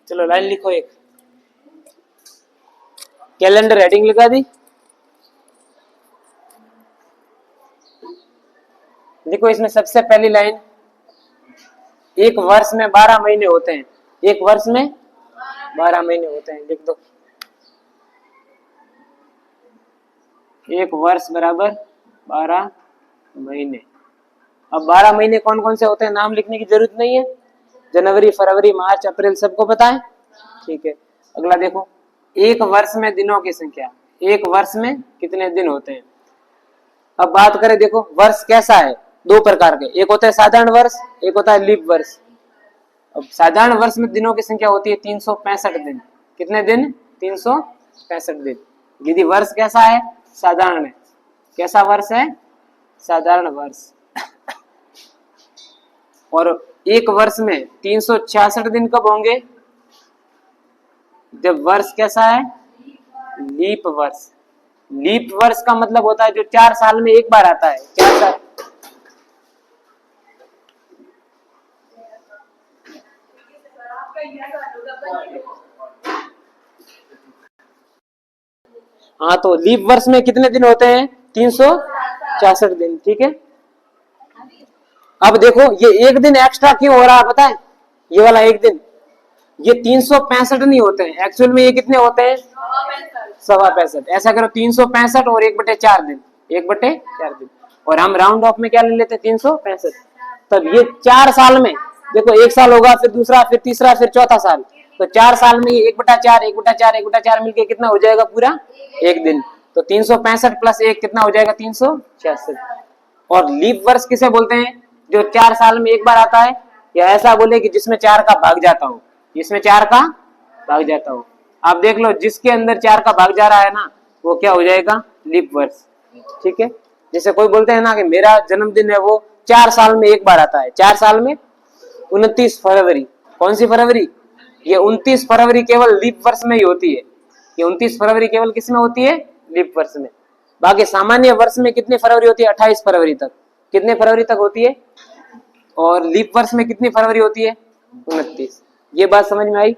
चलो लाइन लिखो एक, कैलेंडर हेडिंग लगा दी। देखो इसमें सबसे पहली लाइन, एक वर्ष में 12 महीने होते हैं। एक वर्ष में 12 महीने होते हैं, लिख दो। एक वर्ष बराबर 12 महीने। अब 12 महीने कौन कौन से होते हैं नाम लिखने की जरूरत नहीं है, जनवरी फरवरी मार्च अप्रैल सबको पता है, ठीक है। अगला देखो, एक वर्ष में दिनों की संख्या, एक वर्ष में कितने दिन होते हैं। अब बात करें, देखो वर्ष कैसा है, दो प्रकार के, एक होता है साधारण वर्ष, एक होता है लीप वर्ष। अब साधारण वर्ष में दिनों की संख्या होती है 365 दिन। कितने दिन? 365 दिन। यदि वर्ष कैसा है? साधारण है। कैसा वर्ष है? साधारण वर्ष। और एक वर्ष में 366 दिन कब होंगे? जब वर्ष कैसा है? लीप वर्ष। लीप वर्ष का मतलब होता है जो 4 साल में एक बार आता है। 4 साल, हाँ, तो लीप वर्ष में कितने दिन होते हैं? 366 दिन, ठीक है। अब देखो ये एक दिन एक्स्ट्रा क्यों हो रहा है पता है? ये वाला एक दिन, ये 365 नहीं होते हैं एक्चुअल में, ये कितने होते हैं? 65। ऐसा करो 365 और 1/4 दिन, 1/4 दिन, और हम राउंड ऑफ में क्या ले लेते हैं? 365। तब ये 4 साल में, देखो एक साल होगा, फिर दूसरा, फिर तीसरा, फिर चौथा साल, तो 4 साल में 1/4 1/4 1/4 मिलके कितना हो जाएगा? पूरा एक दिन। तो 365 प्लस 1 कितना हो जाएगा? 366। और लीप वर्ष किसे बोलते हैं? जो 4 साल में एक बार आता है, या ऐसा बोले कि जिसमें 4 का भाग जाता हो, जिसमें 4 का भाग जाता हो। आप देख लो जिसके अंदर 4 का भाग जा रहा है ना, वो क्या हो जाएगा? लीप वर्ष, ठीक है। जैसे कोई बोलते हैं ना कि मेरा जन्मदिन है, वो 4 साल में एक बार आता है। 4 साल में 29 फरवरी। कौन सी फरवरी? ये 29 फरवरी केवल लीप वर्ष में ही होती है। ये 29 फरवरी केवल किस में होती है? लीप वर्ष में। बाकी सामान्य वर्ष में कितनी फरवरी होती है? 28 फरवरी तक। कितने फरवरी तक होती है? और लीप वर्ष में कितनी फरवरी होती है? 29। ये बात समझ में आई?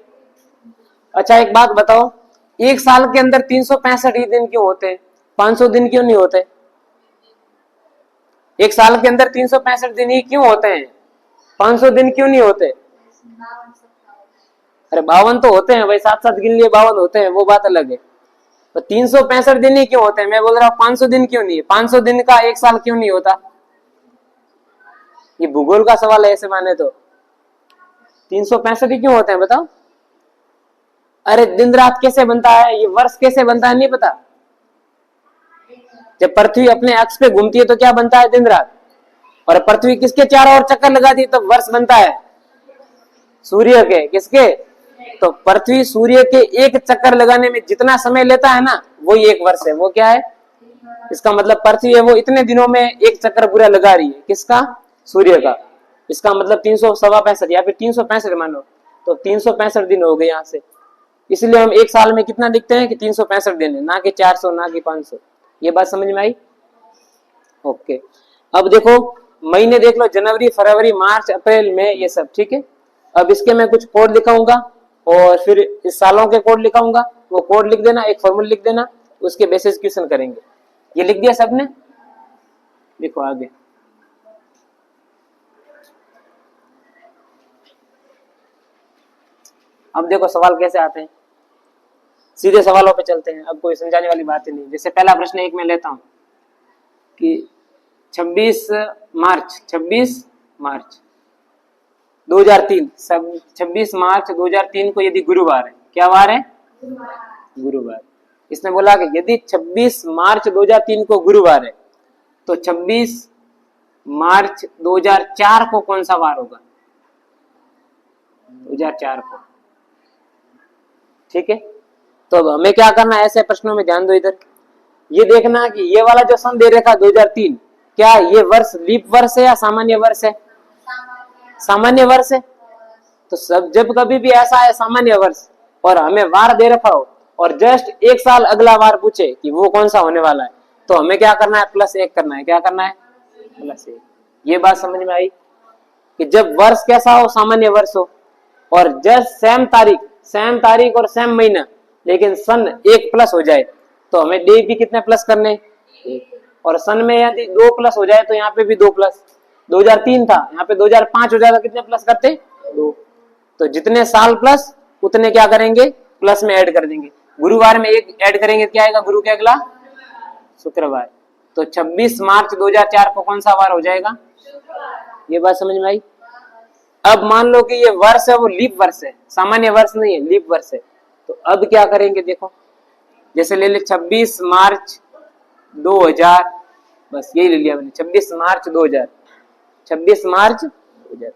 अच्छा एक बात बताओ, एक साल के अंदर 365 ही दिन क्यों होते हैं? 500 दिन क्यों नहीं होते? एक साल के अंदर 365 दिन ही क्यों होते हैं? 500 दिन क्यों नहीं होते? अरे 52 तो होते हैं भाई, 7-7 गिन लिए 52 होते हैं, वो बात अलग है। तो 365 दिन ही क्यों होते हैं? मैं बोल रहा हूँ 500 दिन क्यों नहीं है? 500 दिन का एक साल क्यों नहीं होता? ये भूगोल का सवाल है ऐसे माने तो। 365 ही क्यों होते हैं बताओ? अरे दिन रात कैसे बनता है, ये वर्ष कैसे बनता है नहीं पता? जब पृथ्वी अपने अक्ष पे घूमती है तो क्या बनता है? दिन रात। और पृथ्वी किसके चारों ओर चक्कर लगाती है तो वर्ष बनता है? सूर्य के। किसके? तो पृथ्वी सूर्य के एक चक्कर लगाने में जितना समय लेता है ना, वही एक वर्ष है। वो क्या है? इसका मतलब पृथ्वी है वो इतने दिनों में एक चक्कर पूरा लगा रही है। किसका? सूर्य का। इसका मतलब 365 या फिर 365 मानो, तो 365 दिन हो गए यहाँ से। इसलिए हम एक साल में कितना लिखते हैं कि 365 दिन है, ना कि 400, ना कि 500। ये बात समझ में आई? ओके। अब देखो महीने देख लो, जनवरी फरवरी मार्च अप्रैल मई, ये सब ठीक है। अब इसके मैं कुछ कोड लिखाऊंगा और फिर इस सालों के कोड लिखाऊंगा, वो कोड लिख देना, एक फॉर्मूला लिख देना, उसके बेसिस क्वेश्चन करेंगे। ये लिख दिया सबने? देखो आगे, अब देखो सवाल कैसे आते हैं, सीधे सवालों पे चलते हैं। अब कोई समझाने वाली बात ही नहीं। जैसे पहला प्रश्न एक मैं लेता हूं कि 26 मार्च 2003, 26 मार्च 2003 को यदि गुरुवार है, क्या वार है? गुरुवार। इसने बोला कि यदि 26 मार्च 2003 को गुरुवार है तो 26 मार्च 2004 को कौन सा वार होगा? 2004 को, ठीक है। तो अब हमें क्या करना है, ऐसे प्रश्नों में ध्यान दो। इधर ये देखना कि ये वाला जो सन दे रखा 2003, क्या ये वर्ष लीप वर्ष है या सामान्य वर्ष है? सामान्य वर्ष है। तो सब जब कभी भी ऐसा है सामान्य वर्ष और हमें वार दे रखा हो और जस्ट एक साल अगला वार पूछे कि वो कौन सा होने वाला है, तो हमें क्या करना है? +1 करना है। क्या करना है? +1। ये बात समझ में आई कि जब वर्ष कैसा हो? सामान्य वर्ष हो, और जस्ट सेम तारीख सेम तारीख और सेम महीना, लेकिन सन एक प्लस हो जाए तो हमें डे भी कितने प्लस करने, एक। और सन में यदि 2 प्लस हो जाए तो यहाँ पे भी 2 प्लस। 2003 था, यहाँ पे 2005 हो जाएगा, कितने प्लस करते, 2। तो जितने साल प्लस उतने क्या करेंगे, प्लस में ऐड कर देंगे। गुरुवार में एक ऐड करेंगे, क्या आएगा गुरु के अगला, शुक्रवार। तो 26 मार्च 2004 को कौन सा वार हो जाएगा, ये बात समझ में आई। अब मान लो कि ये वर्ष है वो लीप वर्ष है, सामान्य वर्ष नहीं है, लीप वर्ष है। तो अब क्या करेंगे, देखो जैसे ले ले 26 मार्च 2000, बस यही ले लिया मैंने, 26 मार्च 2000, 26 मार्च 2000।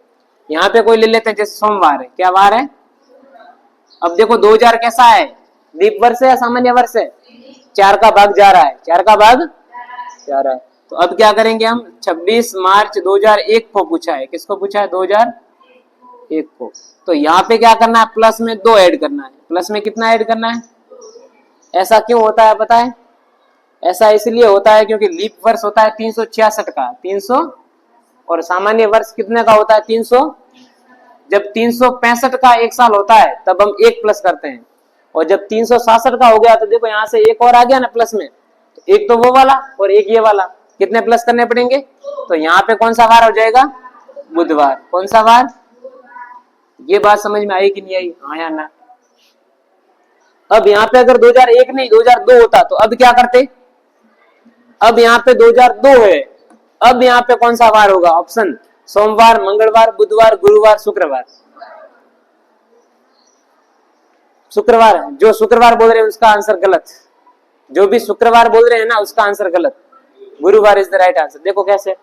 यहाँ पे कोई ले लेते हैं जैसे सोमवार है, क्या वार है। अब देखो 2000 कैसा है, लीप वर्ष है या सामान्य वर्ष है, 4 का भाग जा रहा है, 4 का भाग जा रहा है। तो अब क्या करेंगे हम, 26 मार्च 2001 को पूछा है, किसको पूछा है, 2001 को। तो यहाँ पे क्या करना है, प्लस में 2 ऐड करना है। प्लस में कितना ऐड करना है, ऐसा क्यों होता है पता है, ऐसा इसलिए होता है क्योंकि लीप वर्ष होता है 366 का, 300, और सामान्य वर्ष कितने का होता है, 300। जब 365 का एक साल होता है तब हम 1 प्लस करते हैं, और जब 366 का हो गया तो देखो यहाँ से एक और आ गया ना प्लस में, तो एक तो वो वाला और एक ये वाला, कितने प्लस करने पड़ेंगे। तो यहाँ पे कौन सा वार हो जाएगा, बुधवार। कौन सा वार, ये बात समझ में आई कि नहीं आई, हाँ या ना। अब यहाँ पे अगर 2001 नहीं 2002 होता तो अब क्या करते, अब यहाँ पे 2002 है, अब यहाँ पे कौन सा वार होगा, ऑप्शन सोमवार, मंगलवार, बुधवार, गुरुवार, शुक्रवार। शुक्रवार, जो शुक्रवार बोल रहे हैं उसका आंसर गलत, जो भी शुक्रवार बोल रहे हैं ना उसका आंसर गलत, गुरुवार इज द राइट आंसर। देखो कैसे,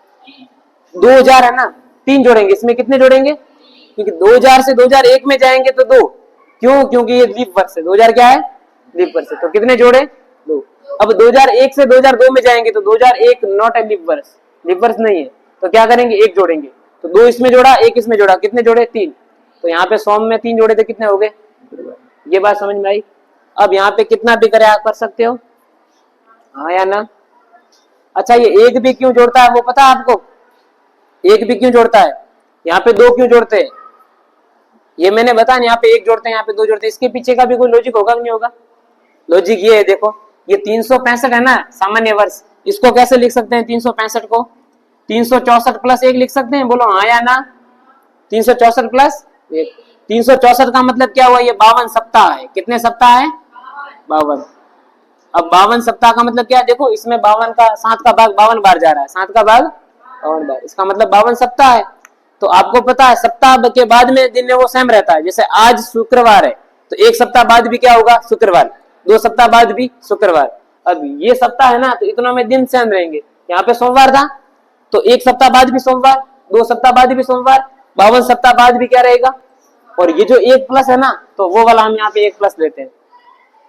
2000 है ना, 3 जोड़ेंगे, इसमें कितने जोड़ेंगे, क्योंकि 2000 से 2001 में जाएंगे तो 2, क्यों, क्योंकि ये लीप वर्ष है, 2000 क्या है, लीप वर्ष है, तो कितने जोड़े, 2। अब 2001 से 2002 में जाएंगे तो 2001 नॉट ए लीप वर्ष, लीप वर्ष नहीं है, तो क्या करेंगे, 1 जोड़ेंगे, तो 2 इसमें जोड़ा, 1 इसमें जोड़ा, कितने जोड़े, 3। तो यहाँ पे सोम में 3 जोड़े थे, कितने हो गए, ये बात समझ में आई। अब यहाँ पे कितना भी करे आप कर सकते हो, हाँ या ना। अच्छा ये 1 भी क्यों जोड़ता है वो पता है आपको, 1 भी क्यों जोड़ता है, यहाँ पे 2 क्यों जोड़ते हैं, ये मैंने बताया, यहाँ पे 1 जोड़ते हैं, यहाँ पे 2 जोड़ते हैं, इसके पीछे का भी कोई लॉजिक होगा कि नहीं होगा। लॉजिक ये है, देखो ये 365 है ना सामान्य वर्ष, इसको कैसे लिख सकते हैं, 365 को 364 प्लस 1 लिख सकते हैं, बोलो हाँ या ना। 364 प्लस 1, 364 का मतलब क्या हुआ, ये 52 सप्ताह है, कितने सप्ताह है, 52। अब 52 सप्ताह का मतलब क्या है, देखो इसमें 52 का 7 का भाग 52 बार जा रहा है, 7 का भाग 52 बार, इसका मतलब 52 सप्ताह है। तो आपको पता है सप्ताह के बाद में दिन है वो सेम रहता है, जैसे आज शुक्रवार है तो 1 सप्ताह बाद भी क्या होगा, शुक्रवार, 2 सप्ताह बाद भी शुक्रवार। अब ये सप्ताह है ना तो इतनों में दिन सेम रहेंगे, यहाँ पे सोमवार था तो 1 सप्ताह बाद भी सोमवार, 2 सप्ताह बाद भी सोमवार, 52 सप्ताह बाद भी क्या रहेगा। और ये जो 1 प्लस है ना तो वो वाला हम यहाँ पे 1 प्लस लेते हैं,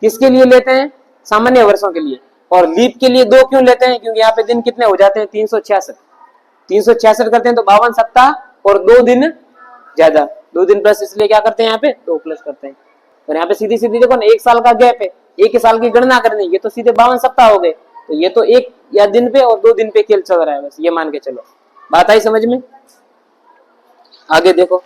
किसके लिए लेते हैं, सामान्य वर्षों के लिए। और लीप के लिए 2 क्यों लेते हैं, क्योंकि यहाँ पे दिन कितने हो जाते हैं, 366, 366 करते हैं तो 52 सप्ताह और 2 दिन ज्यादा, 2 दिन प्लस, इसलिए क्या करते हैं यहाँ पे 2 प्लस करते हैं। और यहाँ पे सीधी सीधी देखो ना 1 साल का गैप है, 1 साल की गणना करनी, ये तो सीधे 52 सप्ताह हो गए, तो ये तो 1 या दिन पे और 2 दिन पे खेल चल रहा है, बस ये मान के चलो। बात आई समझ में, आगे देखो।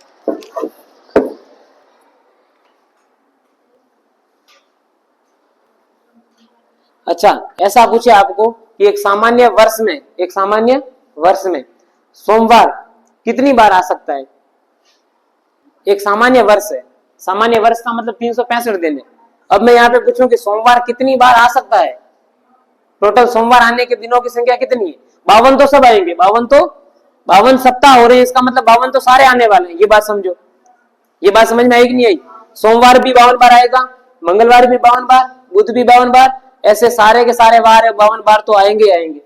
अच्छा ऐसा पूछे आपको कि एक सामान्य वर्ष में सोमवार कितनी बार आ सकता है, एक सामान्य वर्ष है, सामान्य वर्ष का मतलब 365 दिन है। अब मैं यहाँ पे पूछूं कि सोमवार कितनी बार आ सकता है, टोटल सोमवार आने के दिनों की संख्या कितनी है, 52 तो सब आएंगे, 52 सप्ताह हो रहे हैं, इसका मतलब 52 तो सारे आने वाले हैं, ये बात समझो। ये बात समझ में आई कि नहीं आई, सोमवार भी 52 बार आएगा, मंगलवार भी 52 बार, बुध भी 52 बार, ऐसे सारे के सारे वार 52 बार तो आएंगे आएंगे।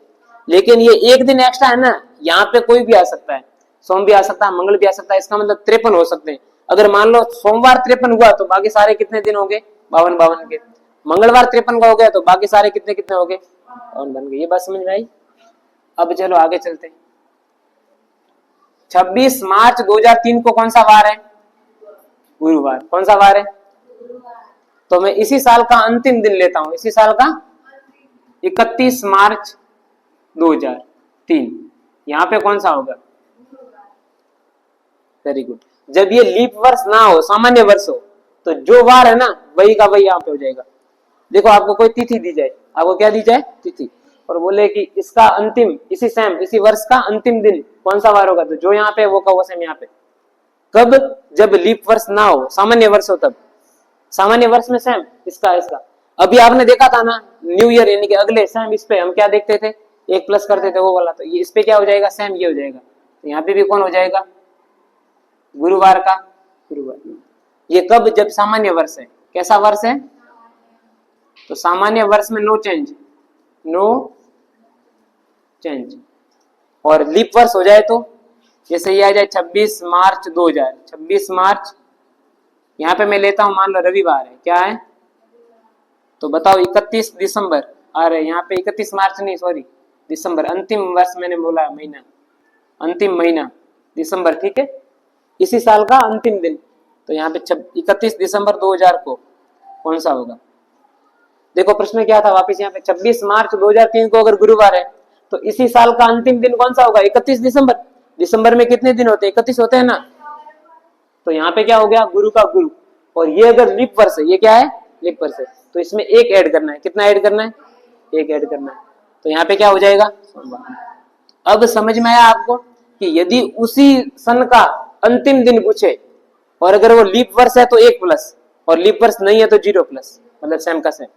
लेकिन ये 1 दिन एक्स्ट्रा है ना, यहाँ पे कोई भी आ सकता है, सोम भी आ सकता है, मंगल भी आ सकता है, इसका मतलब 53 हो सकते हैं। अगर मान लो सोमवार 53 हुआ तो बाकी सारे कितने दिन हो गए, 52 के। मंगलवार 53 का हो गया तो बाकी सारे कितने कितने हो गए, 52 बन गए। ये बात समझ में आई। अब चलो आगे चलते हैं। 26 मार्च 2003 को कौन सा वार है, गुरुवार। कौन सा वार है, तो मैं इसी साल का अंतिम दिन लेता हूं, इसी साल का 31 मार्च 2003, यहां पे कौन सा होगा, वेरी गुड। जब ये लीप वर्ष ना हो, सामान्य वर्ष हो, तो जो वार है ना वही का वही यहाँ पे हो जाएगा। देखो आपको कोई तिथि दी जाए, आपको क्या दी जाए? तिथि, और बोले कि इसका अंतिम इसी वर्ष का अंतिम दिन कौन सा वार होगा, तो जो यहाँ पे वो का वो सेम यहाँ पे। कब? जब लीप वर्ष ना हो, सामान्य वर्ष हो तब। सामान्य वर्ष में सेम इसका अभी आपने देखा था ना न्यू ईयर यानी कि अगले सेम, इस पे हम क्या देखते थे? 1 प्लस करते थे वो वाला, तो ये इस पे क्या हो जाएगा? सेम ये हो जाएगा। तो यहाँ पे भी कौन हो जाएगा? गुरुवार का गुरुवार। ये कब? जब सामान्य वर्ष है। कैसा वर्ष है? तो सामान्य वर्ष में नो चेंज। और लीप वर्ष हो जाए तो जैसे ये आ जाए 26 मार्च 2000, 26 मार्च, यहाँ पे मैं लेता हूं मान लो रविवार है, क्या है? तो बताओ 31 दिसंबर, अरे यहाँ पे 31 मार्च नहीं, सॉरी दिसंबर, अंतिम वर्ष मैंने बोला, महीना, अंतिम महीना दिसंबर, ठीक है, इसी साल का अंतिम दिन। तो यहाँ पे 31 दिसंबर 2000 को कौन सा होगा? देखो प्रश्न क्या था वापस यहाँ पे, 26 मार्च 2003 को अगर गुरुवार है तो इसी साल का अंतिम दिन कौन सा होगा? 31 दिसंबर। दिसंबर में कितने दिन होते हैं? 31 होते हैं ना। तो यहाँ पे क्या हो गया? गुरु का गुरु। और ये अगर लीप वर्ष है, ये क्या है? लीप वर्ष है, तो इसमें एक ऐड करना है। कितना ऐड करना है? एक ऐड करना है। तो यहाँ पे क्या हो जाएगा? सोमवार। अब समझ में आया आपको कि यदि उसी सन का अंतिम दिन पूछे और अगर वो लीप वर्ष है तो 1 प्लस, और लीप वर्ष नहीं है तो 0 प्लस, मतलब सेम का सेम।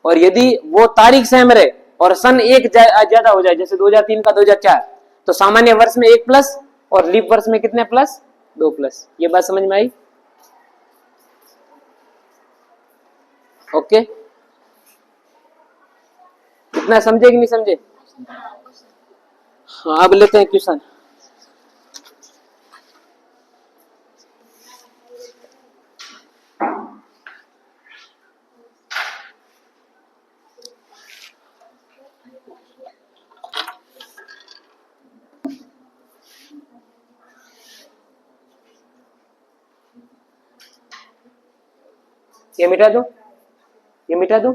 और यदि वो तारीख सेम रहे और सन एक ज्यादा हो जाए, जैसे 2003 का 2004, तो सामान्य वर्ष में 1 प्लस और लीप वर्ष में कितने प्लस? 2 प्लस। ये बात समझ में आई? ओके, इतना समझे कि नहीं समझे? हाँ, अब लेते हैं क्वेश्चन। ये मिटा दो, ये मिटा दो।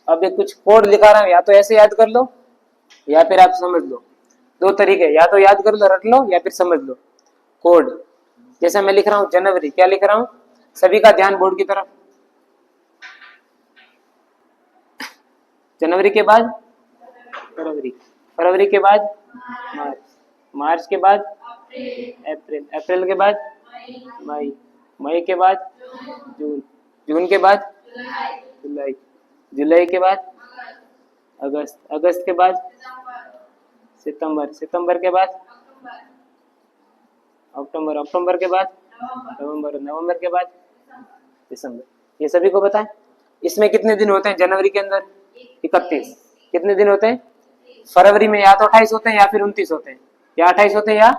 अब ये कुछ कोड लिखा रहा हूं, या तो ऐसे याद कर लो या फिर आप समझ लो। 2 तरीके, या तो याद कर लो रट लो या फिर समझ लो। कोड जैसे मैं लिख रहा हूं जनवरी, क्या लिख रहा हूं? सभी का ध्यान बोर्ड की तरफ। जनवरी के बाद फरवरी, फरवरी के बाद मार्च, मार्च के बाद अप्रैल, अप्रैल के बाद मई, मई के बाद जून, जून के बाद जुलाई, जुलाई के बाद अगस्त, अगस्त के बाद सितंबर, सितंबर के बाद अक्टूबर, अक्टूबर के बाद नवंबर, नवंबर के बाद दिसंबर। ये सभी को पता है। इसमें कितने दिन होते हैं जनवरी के अंदर? 31। कितने दिन होते हैं? फरवरी में या तो 28 होते हैं या फिर 29 होते हैं, या 28 होते हैं या,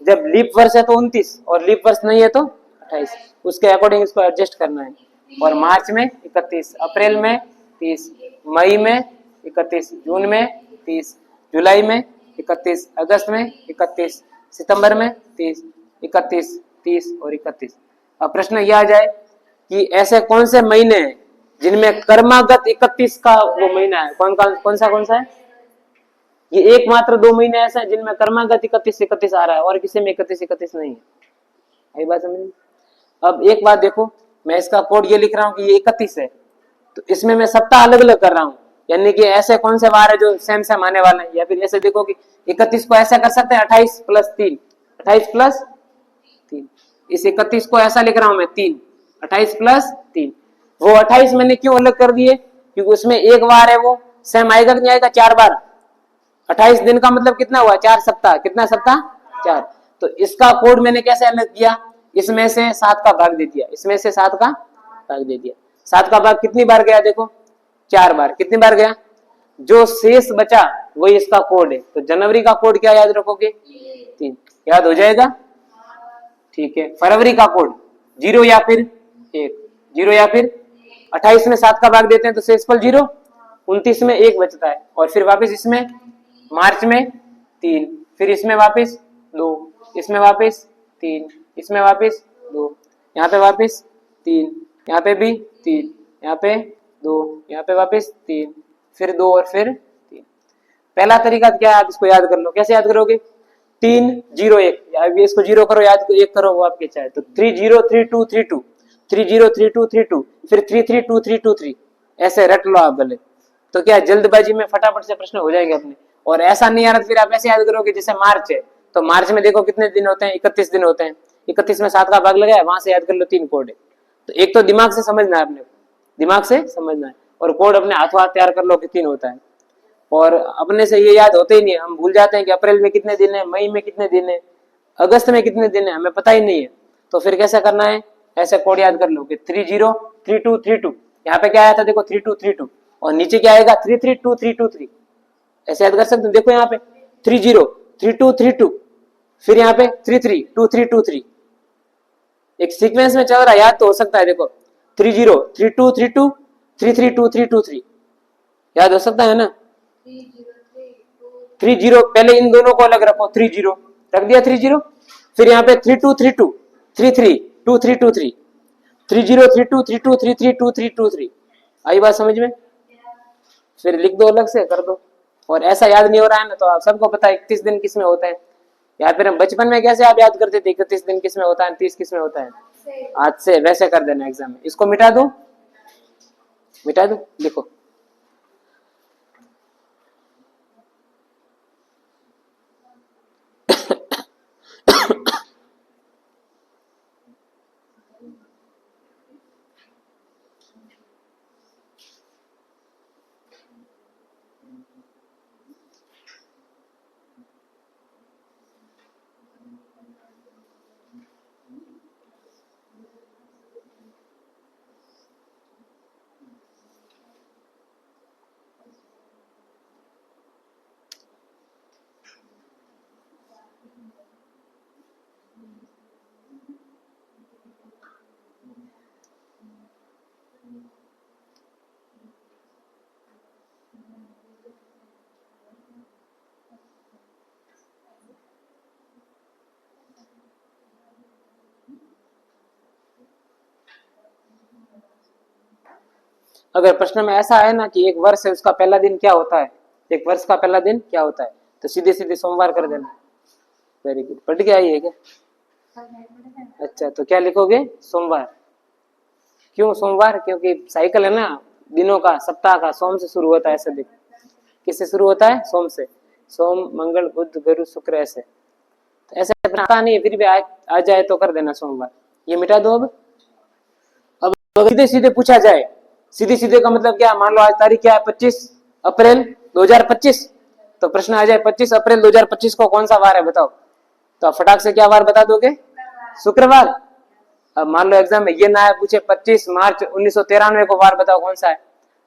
जब लीप वर्ष है तो 29 और लीप वर्ष नहीं है तो 28, उसके अकॉर्डिंग इसको एडजस्ट करना है। और मार्च में 31, अप्रैल में 30, मई में 31, जून में 30, जुलाई में 31, अगस्त में 31, सितंबर में 30, 31, 30 और 31। अब प्रश्न यह आ जाए कि ऐसे कौन से महीने हैं जिनमें कर्मागत 31 का वो महीना है? कौन सा है? ये एकमात्र 2 महीने ऐसे हैं जिनमें कर्मागत 31 आ रहा है और किसी में 31 नहीं है। आई बात समझ? अब एक बात देखो, मैं इसका कोड ये लिख रहा हूँ कि ये 31 है, तो इसमें मैं सप्ताह अलग अलग कर रहा हूँ, यानी कि ऐसे कौन से वार है जो सेम सेम आने वाले हैं। या फिर ऐसे देखो कि 31 को ऐसा कर सकते हैं 28 + 3, 28 + 3। इस 31 को ऐसा लिख रहा हूं मैं 3, 28 + 3। वो 28 मैंने क्यों अलग कर दिए? क्योंकि उसमें एक वार है वो सेम आएगा कि नहीं आएगा? 4 बार। 28 दिन का मतलब कितना हुआ? 4 सप्ताह। कितना सप्ताह? 4। तो इसका कोड मैंने कैसे अलग किया? इसमें से 7 का भाग दे दिया, इसमें से 7 का भाग दे दिया। 7 का भाग कितनी बार गया? देखो 4 बार। कितनी बार गया? जो शेष बचा वही इसका कोड है। तो जनवरी का कोड क्या याद रखोगे? 3। याद हो जाएगा? ठीक है। फरवरी का कोड 0 या फिर 1, 0 या फिर 28 में 7 का भाग देते हैं तो शेषफल 0, 29 में 1 बचता है, और फिर वापस इसमें मार्च में 3, फिर इसमें वापस 2, इसमें वापस 3, इसमें वापस 2, यहाँ पे वापस 3, यहाँ पे भी 3, यहाँ पे 2, यहाँ पे वापस 3, फिर 2 और फिर 3। पहला तरीका क्या है? आप इसको याद कर लो। कैसे याद करोगे? 301, अभी इसको जीरो करो, याद एक करो, वो आपकी इच्छा है। तो 303232, 303232, फिर 332323, ऐसे रट लो आप भले। तो क्या जल्दबाजी में फटाफट से प्रश्न हो जाएंगे अपने। और ऐसा नहीं आ रहा फिर आप ऐसे याद करोगे, जैसे मार्च है तो मार्च में देखो कितने दिन होते हैं, 31 दिन होते हैं। 31 में 7 का भाग लगाया, वहां से याद कर लो 3 कोड है। तो एक तो दिमाग से समझना है अपने, दिमाग से समझना है, और कोड अपने हाथों हाथ तैयार कर लो कि 3 होता है। और अपने से ये याद होते ही नहीं है, हम भूल जाते हैं कि अप्रैल में कितने दिन है, मई में कितने दिन है, अगस्त में कितने दिन है, हमें पता ही नहीं है। तो फिर कैसे करना है, ऐसे कोड याद कर लो कि 303232, यहाँ पे क्या आया था देखो 3232, और नीचे क्या आएगा 332323, ऐसे याद कर सकते हो। देखो यहाँ पे 303232, फिर यहाँ पे 332323, एक सीक्वेंस में चल रहा है, याद तो हो सकता है। देखो 303232, 332323, याद हो सकता है ना। 30 पहले इन दोनों को अलग रखो, 30 रख दिया 30, फिर यहाँ पे 3232, 332323, 303232332323, आई बात समझ में। फिर लिख दो, अलग से कर दो। और ऐसा याद नहीं हो रहा है ना, तो आप सबको पता है 31 दिन किस में होते हैं, या फिर हम बचपन में कैसे आप याद करते थे 31 दिन किस में होता है, 30 किस में होता है, आज से वैसे कर देना एग्जाम में। इसको मिटा दो, मिटा दो, लिखो अगर प्रश्न में ऐसा है ना कि एक वर्ष है उसका पहला दिन क्या होता है, एक वर्ष का पहला दिन क्या होता है, तो सीधे सीधे सोमवार कर देना। वेरी गुड, पढ़ के आई है क्या? अच्छा, तो क्या लिखोगे, सोमवार। क्यों सोमवार? क्योंकि साइकिल है ना दिनों का, सप्ताह का, सोम से शुरू होता है, ऐसे देखो किससे शुरू होता है, सोम से। सोम मंगल बुध गुरु शुक्र, ऐसे। तो ऐसे आता नहीं है, फिर भी आ जाए तो कर देना सोमवार। ये मिटा दो। अब सीधे सीधे पूछा जाए, सीधे सीधे का मतलब क्या, मान लो आज तारीख क्या है, 25 अप्रैल 2025, तो प्रश्न आ जाए 25 अप्रैल 2025 को कौन सा वार है बताओ, तो आप फटाक से क्या वार बता दोगे, शुक्रवार। अब मान लो एग्जाम में ये ना है, पूछे 25 मार्च 1993 को वार बताओ कौन सा है,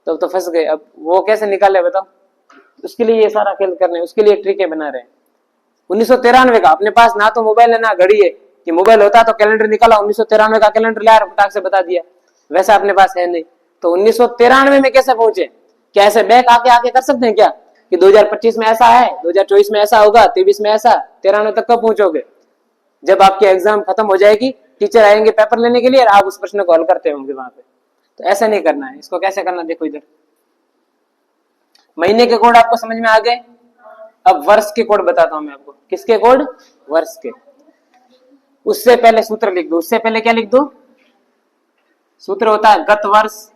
तो फंस गए। अब वो कैसे निकाले बताओ, उसके लिए ये सारा खेल करने, उसके लिए ट्रिकें बना रहे हैं। 1993 का अपने पास ना तो मोबाइल है ना घड़ी है, कि मोबाइल होता तो कैलेंडर निकाला, 1993 का कैलेंडर लाया फटाक से बता दिया, वैसा अपने पास है नहीं। तो 1993 में कैसे पहुंचे, क्या ऐसे बैक आके आके कर सकते हैं क्या, कि 2025 में ऐसा है, 2024 में ऐसा होगा, 23 में ऐसा, 93 तक कब पहुंचोगे, जब आपकी एग्जाम खत्म हो जाएगी, टीचर आएंगे पेपर लेने के लिए और आप उस प्रश्न को हल करते होंगे वहां पे। तो ऐसा नहीं करना है। इसको कैसे करना, देखो इधर महीने के कोड आपको समझ में आ गए। अब वर्ष के कोड बताता हूं मैं आपको, किसके कोड, वर्ष के। उससे पहले सूत्र लिख दो, उससे पहले क्या लिख दो, सूत्र होता है गत वर्ष।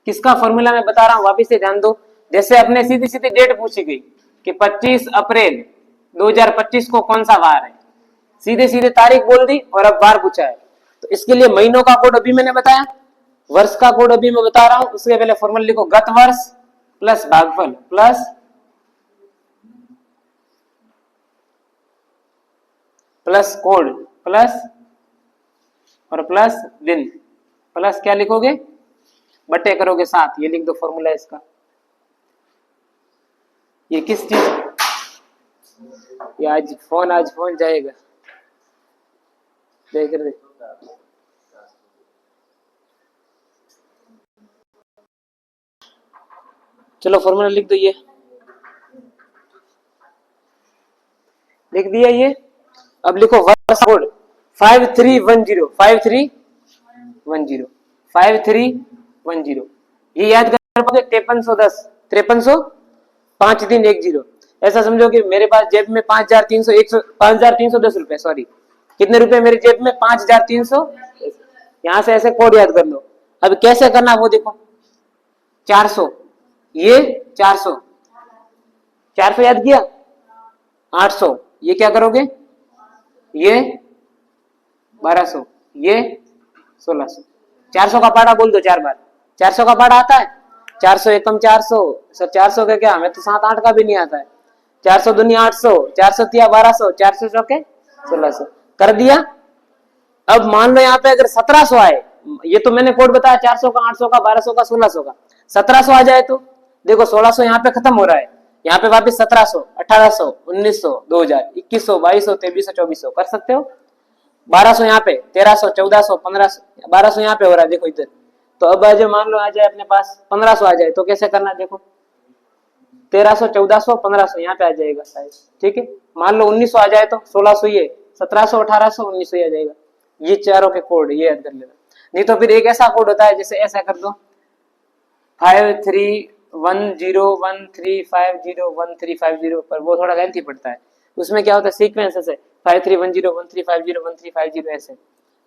किसका फॉर्मूला मैं बता रहा हूं, वापिस से ध्यान दो। जैसे अपने सीधी सीधी डेट पूछी गई कि 25 अप्रैल 2025 को कौन सा वार है, सीधे सीधे तारीख बोल दी और अब वार पूछा है। तो इसके लिए महीनों का कोड अभी मैंने बताया, वर्ष का कोड अभी मैं बता रहा हूं। उसके पहले फॉर्मूला लिखो, गत वर्ष प्लस भागफल प्लस कोड प्लस और प्लस दिन, प्लस क्या लिखोगे, बटे करोगे 7, ये लिख दो फॉर्मूला इसका। ये किस चीज, ये आज फोन जाएगा, देख रहे, चलो फॉर्मूला लिख दो, ये लिख दिया ये। अब लिखो वर्ष कोड 5310, 5310, 5310, ये याद कर पाओगे 5310, 5300, 5 दिन 10, ऐसा समझो कि मेरे पास जेब में 5,310 रुपए, कितने रुपए मेरी जेब में? 5,300। यहां से ऐसे कोड याद कर लो। अब कैसे करना वो देखो। 400, ये 400, 400 याद किया। 800, ये क्या करोगे? ये 1200, ये 1600। 400 का पाड़ा बोल दो 4 बार। 400 का पाड़ा आता है? 400 एकम 400 सर, 400 का क्या, हमें तो 7-8 का भी नहीं आता है। 400 दुनिया 800, 400 तिया 1200, 400 चौके 1600 कर दिया। अब मान लो यहाँ पे अगर 1700 आए, ये तो मैंने कोड बताया 400 का, 800 का, 1200 का, 1600 का, 1700 आ जाए तो देखो 1600 यहाँ पे खत्म हो रहा है, यहाँ पे वापिस 1700, 1800, 1900, 2000, 2100, 2200, 2300, 2400 कर सकते हो। 1200 यहाँ पे, 1300, 1400, 1500, 1200 यहाँ पे हो रहा है देखो इधर। तो अब जो मान लो आ जाए अपने पास 1500 आ जाए तो कैसे करना देखो। 1300, 1400, 1500 यहाँ पे आ जाएगा शायद, ठीक है। मान लो 1900 आ जाए तो 1600, ये 1700, 1800, 1900 आ जाएगा। ये चारों के कोड ये याद कर लेना। नहीं तो फिर एक ऐसा कोड होता है जैसे ऐसा कर दो 531013501350, पर वो थोड़ा लेंथी पड़ता है। उसमें क्या होता है सीक्वेंस ऐसे 531013501350 ऐसे।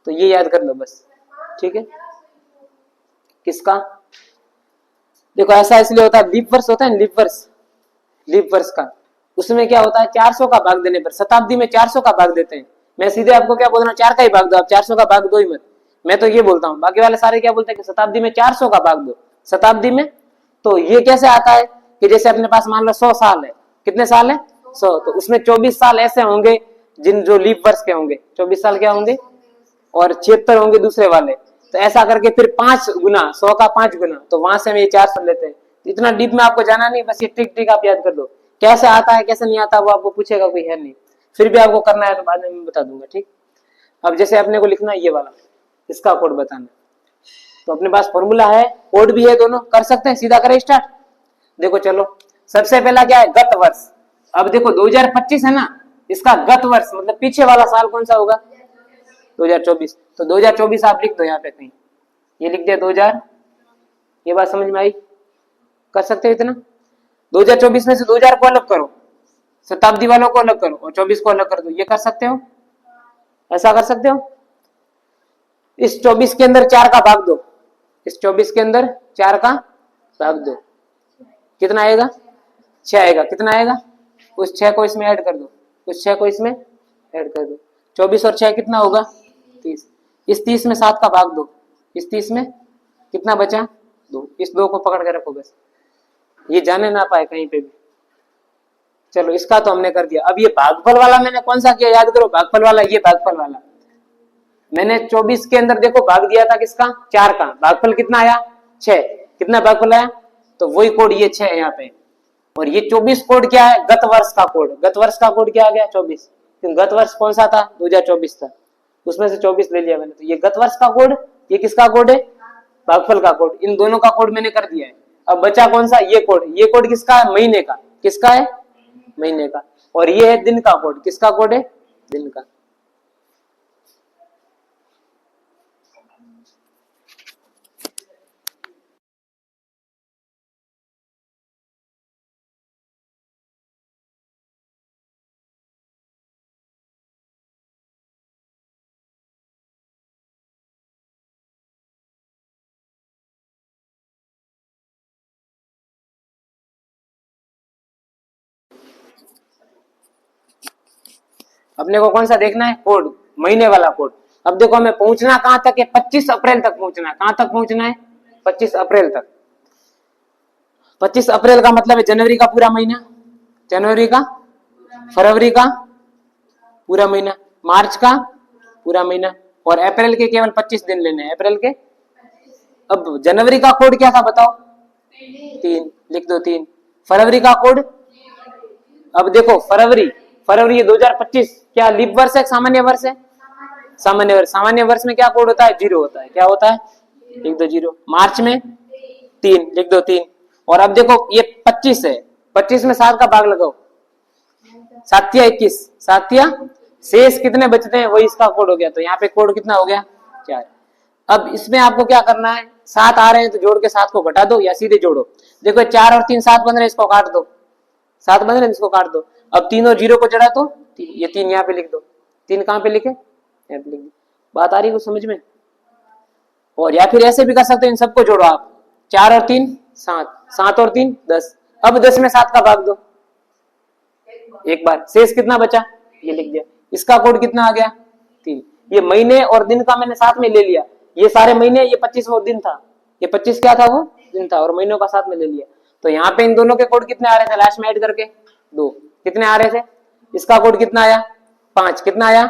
तो ये याद कर लो बस, ठीक है। किसका देखो ऐसा इसलिए होता है, लीप वर्ष होता है, लीप वर्ष का, उसमें क्या होता है 400 का भाग देने पर, शताब्दी में 400 का भाग देते हैं। मैं सीधे आपको क्या बोल रहा हूँ, 4 का ही भाग दो, आप 400 का भाग दो ही मत। मैं तो ये बोलता हूँ, बाकी वाले सारे क्या बोलते हैं कि शताब्दी में 400 का भाग दो, शताब्दी में। तो ये कैसे आता है कि जैसे अपने पास मान लो 100 साल है, कितने साल है 100, तो उसमें 24 साल ऐसे होंगे जिन जो लीप वर्ष के होंगे, 24 साल क्या होंगे, और 76 होंगे दूसरे वाले। तो ऐसा करके फिर 5 गुना 100 का 5 गुना, तो वहां से हम ये 400 लेते हैं। इतना डीप में आपको जाना नहीं, बस ये ट्रिक ट्रिक आप याद कर दो। कैसे आता है कैसे नहीं आता वो आपको पूछेगा कोई है नहीं, फिर भी आपको करना है तो बाद में मैं बता दूंगा, ठीक। अब जैसे अपने को लिखना है ये वाला, इसका कोड बताना, तो अपने पास फॉर्मूला है, कोड भी है, दोनों कर सकते हैं। सीधा करें स्टार्ट। देखो चलो, सबसे पहला क्या है, गत वर्ष। अब देखो 2025 है ना, इसका गत वर्ष मतलब पीछे वाला साल कौन सा होगा, 2024। तो 2024 आप लिख दो यहाँ पे कहीं, ये लिख दिया 2000। ये बात समझ में आई, कर सकते हो इतना। 2024 में से 2000 को अलग करो, शताब्दी वालों को अलग करो, और 24 को अलग कर दो, ये कर सकते हो, ऐसा कर सकते हो। इस 24 के अंदर 4 का भाग दो, इस 24 के अंदर 4 का भाग दो, कितना आएगा 6 आएगा। कितना आएगा, उस 6 को इसमें ऐड कर दो, उस 6 को इसमें ऐड कर दो। 24 और 6 कितना होगा 30। इस 30 में 7 का भाग दो, इस 30 में कितना बचा 2, इस 2 को पकड़ के रखो बस, ये जाने ना पाए कहीं पे भी। चलो इसका तो हमने कर दिया। अब ये भागफल वाला मैंने कौन सा किया याद करो, भागफल वाला, ये भागफल वाला मैंने 24 के अंदर देखो भाग दिया था किसका, 4 का। भागफल कितना आया 6, कितना भागफल आया, तो वही कोड ये 6 है यहाँ पे। और ये 24 कोड क्या है, गत वर्ष का कोड। गत वर्ष का कोड क्या आ गया 24, क्योंकि गत वर्ष कौन सा था 2024 था, उसमें से 24 ले लिया मैंने। तो ये गत वर्ष का कोड, ये किसका कोड है, भागफल का कोड। इन दोनों का कोड मैंने कर दिया है। अब बचा कौन सा, ये कोड। ये कोड किसका है, महीने का। किसका है, महीने का। और ये है दिन का कोड। किसका कोड है, दिन का। अपने को कौन सा देखना है, कोड, महीने वाला कोड। अब देखो हमें पहुंचना कहां तक है, 25 अप्रैल तक पहुंचना है। कहां तक पहुंचना है, 25 अप्रैल तक। 25 अप्रैल का मतलब है जनवरी का पूरा महीना, जनवरी का, फरवरी का पूरा महीना, मार्च का पूरा महीना, और अप्रैल के केवल 25 दिन लेने हैं, अप्रैल के। अब जनवरी का कोड क्या था बताओ, 3, लिख दो 3। फरवरी का कोड, अब देखो फरवरी, फरवरी ये 2025 क्या लीप वर्ष है, सामान्य वर्ष है, सामान्य वर्ष। सामान्य वर्ष में क्या कोड होता है, 0 होता है। क्या होता है, लिख दो 0। मार्च में 3, लिख दो 3। और अब देखो ये 25 है, 25 में 7 का भाग लगाओ, 7 या 21, 7 या शेष कितने बचते हैं, वही इसका कोड हो गया। तो यहाँ पे कोड कितना हो गया 4। अब इसमें आपको क्या करना है, 7 आ रहे हैं तो जोड़ के 7 को घटा दो या सीधे जोड़ो। देखो 4 और 3 7 बन रहे हैं, इसको काट दो, 7 बन रहे हैं, इसको काट दो। अब 3 और 0 को चढ़ा तो ये 3 यहाँ पे लिख दो। 3 कहाँ पे लिखे, यहाँ पे लिख दो। बात आ रही है कुछ समझ में? और या फिर ऐसे भी कर सकते हो, इन सबको जोड़ो आप। 4 और 3 7, 7 और 3 10। अब 10 में 7 का भाग दो एक बार, शेष कितना बचा, ये लिख दिया। इसका कोड कितना आ गया 3। ये महीने और दिन का मैंने साथ में ले लिया, ये सारे महीने, ये 25 वो दिन था, ये 25 क्या था वो दिन था, और महीनों का साथ में ले लिया। तो यहाँ पे इन दोनों के कोड कितने आ रहे थे लास्ट में ऐड करके 2, कितने आ रहे थे, इसका कोड कितना आया 5, कितना आया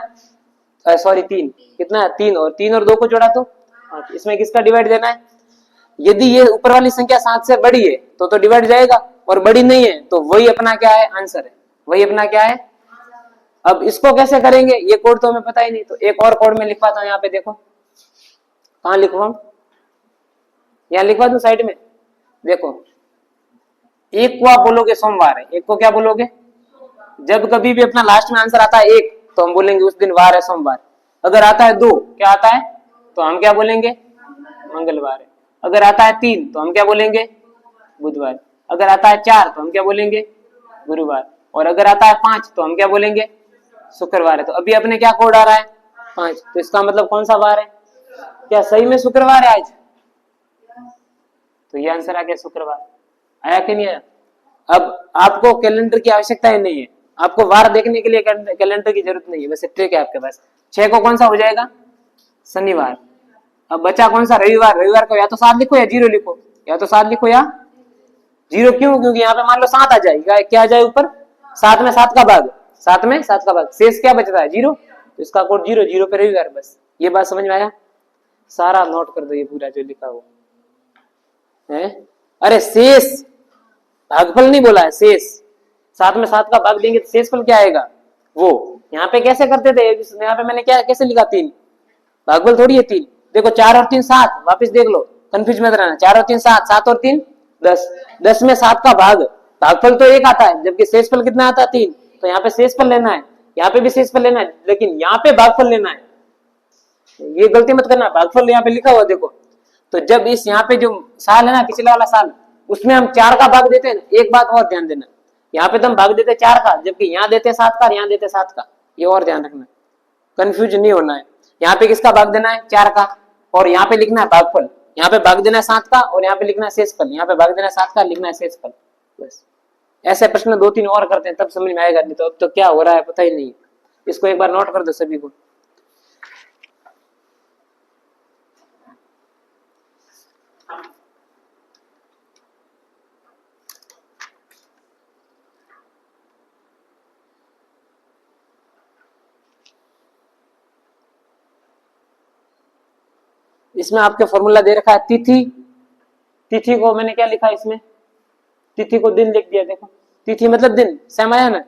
सॉरी 3, कितना 3, और 3 और 2 को जोड़ा तो 5। इसमें किसका डिवाइड देना है, यदि ये ऊपर वाली संख्या 7 से बड़ी है तो डिवाइड जाएगा, और बड़ी नहीं है तो वही अपना क्या है आंसर है, वही अपना क्या है। अब इसको कैसे करेंगे, ये कोड तो हमें पता ही नहीं, तो एक और कोड में लिखवाता हूं, यहाँ पे देखो कहां लिखवाऊं, यहाँ लिखवा दूं साइड में। देखो एक को आप बोलोगे सोमवार है, एक को क्या बोलोगे, जब कभी भी अपना लास्ट में आंसर आता है 1 तो हम बोलेंगे उस दिन वार है सोमवार। अगर आता है 2 क्या आता है तो हम क्या बोलेंगे मंगलवार है। अगर आता है 3 तो हम क्या बोलेंगे बुधवार। अगर आता है 4 तो हम क्या बोलेंगे गुरुवार। और अगर आता है 5 तो हम क्या बोलेंगे शुक्रवार है। तो अभी अपने क्या कोड आ रहा है 5, तो इसका मतलब कौन सा वार है, क्या सही में शुक्रवार है आज, तो ये आंसर आ गया शुक्रवार। आया कि नहीं आया? अब आपको कैलेंडर की आवश्यकता ही नहीं है, आपको वार देखने के लिए कैलेंडर की जरूरत नहीं है, बस ट्रिक है आपके पास। 6 को कौन सा हो जाएगा शनिवार। अब बचा कौन सा रविवार, रविवार को या तो 7 लिखो या 0 लिखो, या तो 7 लिखो या 0, क्यों, क्योंकि यहाँ पे मान लो 7 आ जाएगा, क्या आ जाए ऊपर 7 में 7 का भाग, 7 में 7 का भाग, शेष क्या बचता है 0, तो इसका कोड 0, 0 पे रविवार। बस ये बात समझ में आया, सारा नोट कर दो ये पूरा जो लिखा हुआ है। अरे शेष, भागफल नहीं बोला है, शेष 7 में 7 का भाग देंगे तो शेषफल क्या आएगा वो। यहाँ पे कैसे करते थे, यहाँ पे मैंने क्या कैसे लिखा 3, भागफल थोड़ी है 3। देखो 4 और 3 7, वापस देख लो कंफ्यूज मत रहना। 4 और 3 7, 7 और 3 10, 10 में 7 का भाग, भागफल तो 1 आता है, जबकि शेषफल कितना आता है 3। तो यहाँ पे शेषफल लेना है, यहाँ पे भी शेषफल लेना है, लेकिन यहाँ पे भागफल लेना है। ये गलती मत करना, भागफल यहाँ पे लिखा हुआ देखो। तो जब इस यहाँ पे जो साल है ना पिछले वाला साल, उसमें हम 4 का भाग देते हैं। एक बात और ध्यान देना, यहाँ पे तो हम भाग देते 4 का, जबकि यहाँ देते 7 का, यहाँ देते 7 का। ये और ध्यान रखना, कंफ्यूज नहीं होना है। यहाँ पे किसका भाग देना है 4 का, और यहाँ पे लिखना है भागफल। यहाँ पे भाग देना है 7 का, और यहाँ पे लिखना है शेषफल। यहाँ पे भाग देना है 7 का, लिखना है शेषफल। बस ऐसे प्रश्न 2-3 और करते हैं तब समझ में आएगा, नहीं तो अब तो क्या हो रहा है पता ही नहीं। इसको एक बार नोट कर दो सभी को। इसमें आपके फॉर्मूला दे रखा है तिथि, तिथि को मैंने क्या लिखा इसमें, तिथि को दिन लिख दिया। देखो तिथि मतलब दिन, सेम आया ना।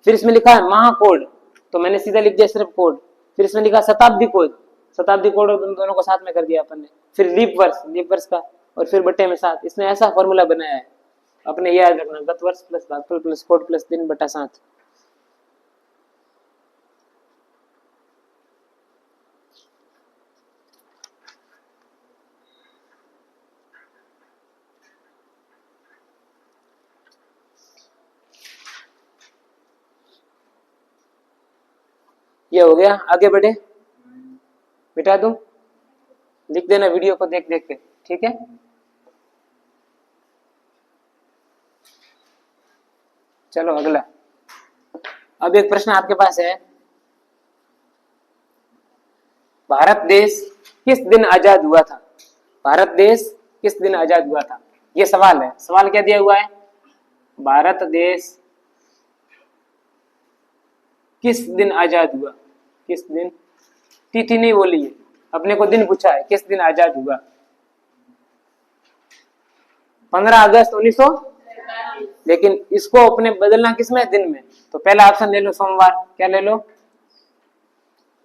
फिर इसमें लिखा है महाकोड, तो मैंने सीधा लिख दिया सिर्फ कोड। फिर इसमें लिखा शताब्दी कोड, शताब्दी कोड और दोनों को साथ में कर दिया अपन ने। फिर लीप वर्ष, लीप वर्ष का, और फिर बट्टे में 7। इसने ऐसा फॉर्मूला बनाया है, अपने ये याद रखना, गत वर्ष प्लस भागफल प्लस कोड प्लस दिन बटा 7। ये हो गया, आगे बढ़े, मिटा दूं, लिख देना वीडियो को देख देख के, ठीक है। चलो अगला, अब एक प्रश्न आपके पास है, भारत देश किस दिन आजाद हुआ था। भारत देश किस दिन आजाद हुआ था, ये सवाल है। सवाल क्या दिया हुआ है, भारत देश किस दिन आजाद हुआ, किस दिन, तिथि नहीं बोली है, अपने को दिन पूछा है, किस दिन आजाद हुआ। 15 अगस्त 1900, लेकिन इसको अपने बदलना किसमें, दिन में। तो पहला ऑप्शन ले लो सोमवार, क्या ले लो,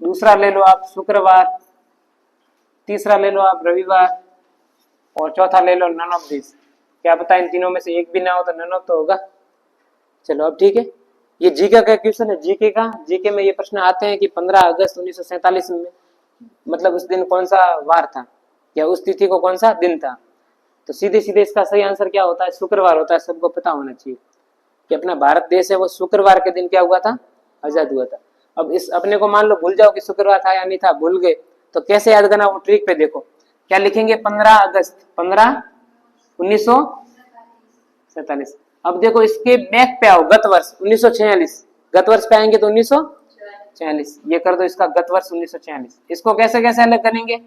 दूसरा ले लो आप शुक्रवार, तीसरा ले लो आप रविवार, और चौथा ले लो नन ऑफ दिस। क्या पता इन तीनों में से एक भी ना हो तो नन ऑफ तो होगा। चलो अब ठीक है, ये जीके का क्वेश्चन है। जीके का, जीके में ये प्रश्न आते हैं कि 15 अगस्त 1947 में मतलब उस दिन कौन सा वार था, या उस तिथि को कौन सा दिन था। तो सीधे सीधे इसका सही आंसर क्या होता है, शुक्रवार होता है, सबको पता होना चाहिए। कि अपना भारत देश है वो शुक्रवार के दिन क्या हुआ था, आजाद हुआ था। अब इस अपने को मान लो भूल जाओ कि शुक्रवार था या नहीं था, भूल गए, तो कैसे याद करना, वो ट्रिक पे देखो क्या लिखेंगे, 15 अगस्त 1947। अब देखो इसके बैक पे आओ, गत वर्ष 1946, गत वर्ष पे आएंगे तो 1946, ये कर दो इसका गत वर्ष 1946। इसको कैसे कैसे अलग करेंगे,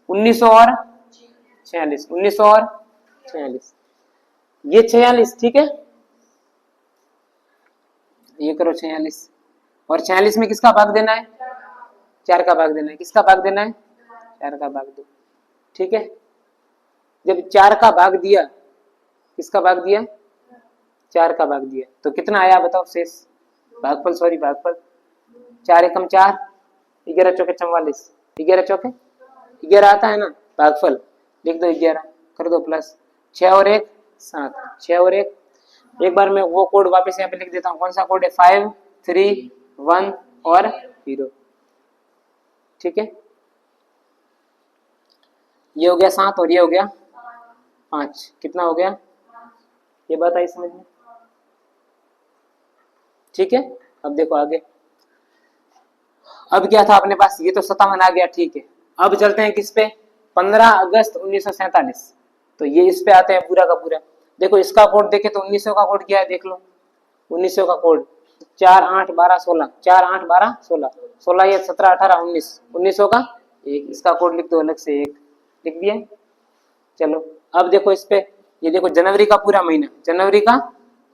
1900 और 46, 1900 और 46, ये 46, ठीक है, ये करो 46, और 46 में किसका भाग देना है, 4 का भाग देना है, किसका भाग देना है, 4 का भाग दो, ठीक है। जब 4 का भाग दिया, किसका भाग दिया, 4 का भाग दिया, तो कितना आया बताओ शेष, भागफल, सॉरी भागफल, 4 एकम 4, 11 चौके 44, 11 चौके 11 आता है ना, भागफल लिख दो 11, कर दो प्लस 6 और 1 7, 6 और 1, एक बार मैं वो कोड वापस यहाँ पे लिख देता हूँ, कौन सा कोड है, 5 3 1 और 0, ठीक है। ये हो गया 7 और ये हो गया 5, कितना हो गया, ये बात आई समझ में, ठीक है। अब देखो आगे, अब क्या था अपने पास, ये तो 57 आ गया, ठीक है। अब चलते हैं किस पे, 15 अगस्त 1947, तो ये इस पे आते हैं पूरा का पूरा। देखो इसका कोड देखे तो 1900 का कोड क्या है, देख लो 1900 का कोड 4 8 12 16, 4 8 12 16, 16 या 17 18 19, 1900 का एक, इसका कोड लिख दो अलग से, एक लिख दिया। चलो अब देखो इस पे, ये देखो जनवरी का पूरा महीना, जनवरी का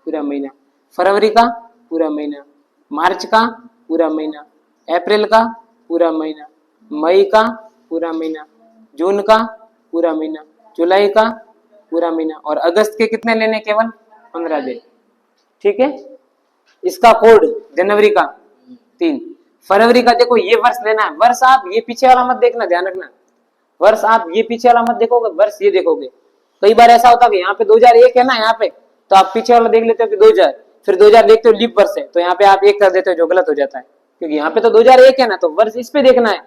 पूरा महीना, फरवरी का पूरा महीना, मार्च का पूरा महीना, अप्रैल का पूरा महीना, मई का पूरा महीना, जून का पूरा महीना, जुलाई का पूरा महीना, और अगस्त के कितने लेने, केवल 15 दिन, ठीक है। इसका कोड जनवरी का 3, फरवरी का देखो ये वर्ष लेना है, वर्ष आप ये पीछे वाला मत देखना, ध्यान रखना, वर्ष आप ये पीछे वाला मत देखोगे, वर्ष ये देखोगे। कई बार ऐसा होता है कि यहाँ पे 2001 है ना, यहाँ पे तो आप पीछे वाला देख लेते हो कि 2000, फिर 2000 देखते हो लीप वर्ष है, तो यहाँ पे आप 1 कर देते हो, जो गलत हो जाता है, क्योंकि यहाँ पे तो 2001 है ना, तो वर्ष इस पे देखना है।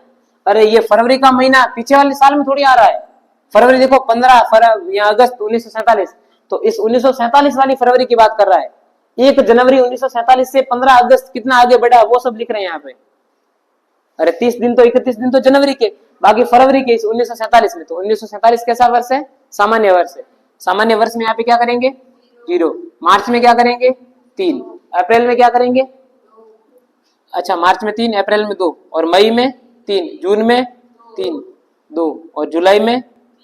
अरे ये फरवरी का महीना पीछे वाले साल में थोड़ी आ रहा है, फरवरी देखो 15 फरवरी या अगस्त 1947, तो इस 1947 वाली फरवरी की बात कर रहा है। 1 जनवरी 1947 से 15 अगस्त कितना आगे बढ़ा वो सब लिख रहे हैं यहाँ पे। अरे 30 दिन तो 31 दिन तो जनवरी के, बाकी फरवरी के इस 1947 में, तो 1947 कैसा वर्ष है, सामान्य वर्ष है। सामान्य वर्ष में यहाँ पे क्या करेंगे 0, मार्च में क्या करेंगे 3, अप्रैल में क्या करेंगे, अच्छा मार्च में 3, अप्रैल में 2, और मई में 3, जून में 3 2, और जुलाई में